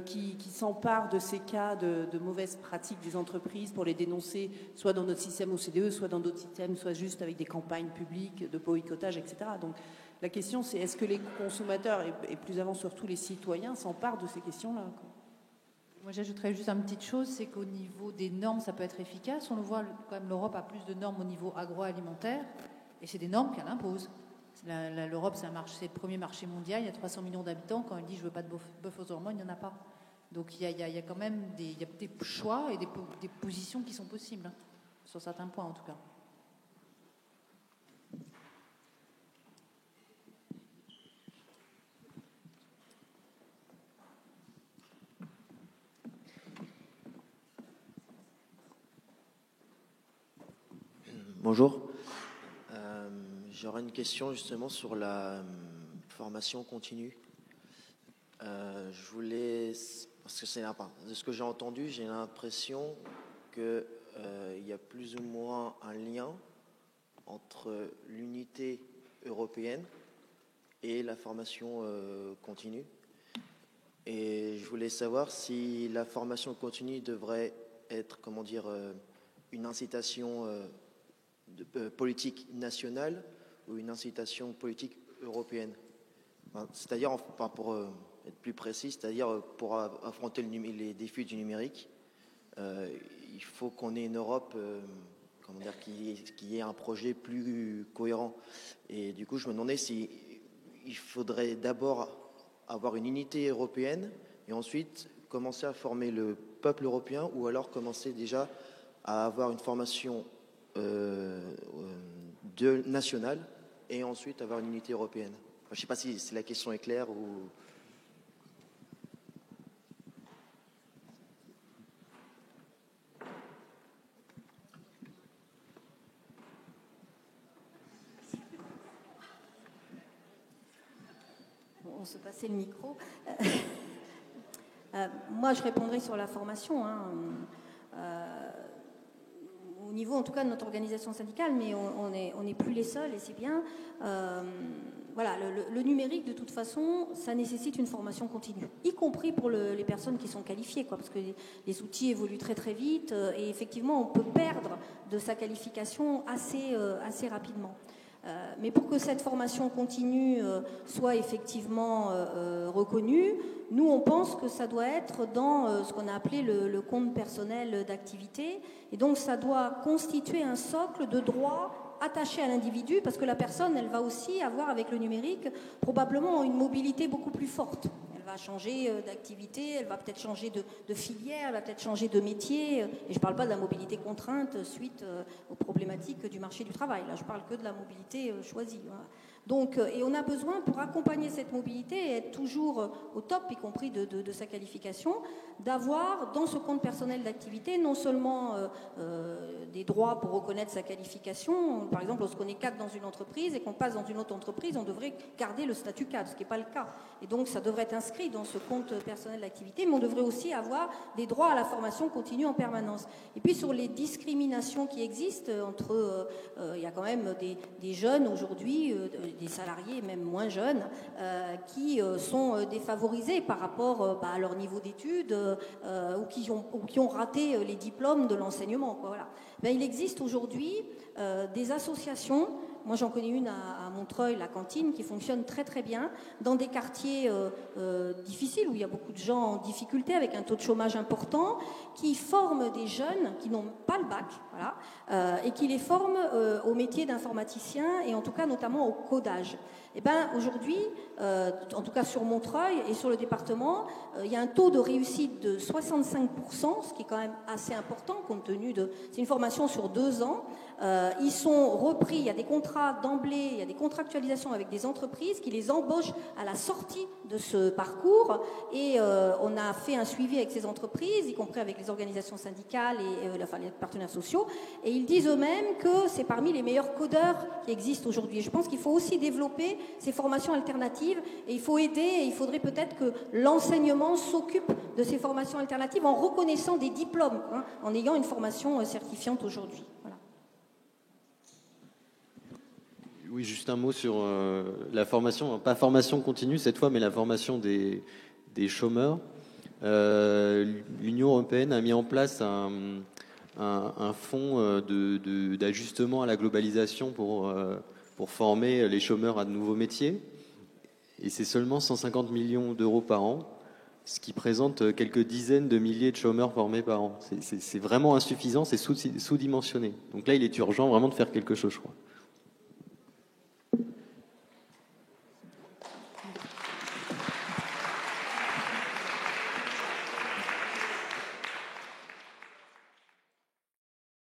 qui s'emparent de ces cas de mauvaises pratiques des entreprises pour les dénoncer, soit dans notre système OCDE, soit dans d'autres systèmes, soit juste avec des campagnes publiques de boycottage, etc. Donc la question, c'est est-ce que les consommateurs, et plus avant surtout les citoyens, s'emparent de ces questions-là, quoi. Moi, j'ajouterais juste une petite chose, c'est qu'au niveau des normes, ça peut être efficace. On le voit, quand même, l'Europe a plus de normes au niveau agroalimentaire, et c'est des normes qu'elle impose. L'Europe, c'est le premier marché mondial, il y a 300 millions d'habitants. Quand elle dit « je veux pas de bœuf aux hormones », il n'y en a pas. Donc il y a quand même des choix et des positions qui sont possibles, sur certains points en tout cas. Bonjour. J'aurais une question justement sur la formation continue. Je voulais, parce que de ce que j'ai entendu, j'ai l'impression qu'il y a plus ou moins un lien entre l'unité européenne et la formation continue. Et je voulais savoir si la formation continue devrait être, une incitation politique nationale ou une incitation politique européenne. C'est-à-dire, pour être plus précis, c'est-à-dire pour affronter les défis du numérique, il faut qu'on ait une Europe qui ait un projet plus cohérent. Et du coup, je me demandais s'il faudrait d'abord avoir une unité européenne et ensuite commencer à former le peuple européen, ou alors commencer déjà à avoir une formation nationale et ensuite avoir une unité européenne. Je ne sais pas si la question est claire ou... On se passait le micro. Moi, je répondrai sur la formation. niveau en tout cas de notre organisation syndicale, mais on n'est plus les seuls et c'est bien. Voilà, le numérique, de toute façon, ça nécessite une formation continue, y compris pour les personnes qui sont qualifiées, quoi, parce que les outils évoluent très très vite et effectivement, on peut perdre de sa qualification assez rapidement. Mais pour que cette formation continue soit effectivement reconnue, nous, on pense que ça doit être dans ce qu'on a appelé le compte personnel d'activité, et donc ça doit constituer un socle de droits attachée à l'individu, parce que la personne, elle va aussi avoir avec le numérique probablement une mobilité beaucoup plus forte. Elle va changer d'activité, elle va peut-être changer de filière, elle va peut-être changer de métier. Et je ne parle pas de la mobilité contrainte suite aux problématiques du marché du travail. Là, je parle que de la mobilité choisie. Voilà. Donc, et on a besoin, pour accompagner cette mobilité et être toujours au top, y compris de sa qualification, d'avoir dans ce compte personnel d'activité non seulement des droits pour reconnaître sa qualification. Par exemple, lorsqu'on est cadre dans une entreprise et qu'on passe dans une autre entreprise, on devrait garder le statut cadre, ce qui n'est pas le cas. Et donc, ça devrait être inscrit dans ce compte personnel d'activité, mais on devrait aussi avoir des droits à la formation continue en permanence. Et puis, sur les discriminations qui existent entre... il y a quand même des jeunes aujourd'hui... des salariés, même moins jeunes, qui sont défavorisés par rapport à leur niveau d'études ou qui ont raté les diplômes de l'enseignement. Voilà. Il existe aujourd'hui des associations. Moi, j'en connais une à Montreuil, la Cantine, qui fonctionne très très bien dans des quartiers difficiles où il y a beaucoup de gens en difficulté avec un taux de chômage important, qui forment des jeunes qui n'ont pas le bac, voilà, et qui les forment au métier d'informaticien et en tout cas notamment au codage. Et aujourd'hui, en tout cas sur Montreuil et sur le département, il y a un taux de réussite de 65%, ce qui est quand même assez important compte tenu de... C'est une formation sur 2 ans. Ils sont repris, il y a des contrats d'emblée, il y a des contractualisations avec des entreprises qui les embauchent à la sortie de ce parcours et on a fait un suivi avec ces entreprises, y compris avec les organisations syndicales et les partenaires sociaux, et ils disent eux-mêmes que c'est parmi les meilleurs codeurs qui existent aujourd'hui. Je pense qu'il faut aussi développer ces formations alternatives et il faut aider, et il faudrait peut-être que l'enseignement s'occupe de ces formations alternatives en reconnaissant des diplômes, en ayant une formation certifiante aujourd'hui. Voilà. Oui, juste un mot sur la formation, pas formation continue cette fois, mais la formation des chômeurs. L'Union européenne a mis en place un fonds d'ajustement à la globalisation pour former les chômeurs à de nouveaux métiers. Et c'est seulement 150 millions d'euros par an, ce qui présente quelques dizaines de milliers de chômeurs formés par an. C'est vraiment insuffisant, c'est sous-dimensionné. Donc là, il est urgent vraiment de faire quelque chose, je crois.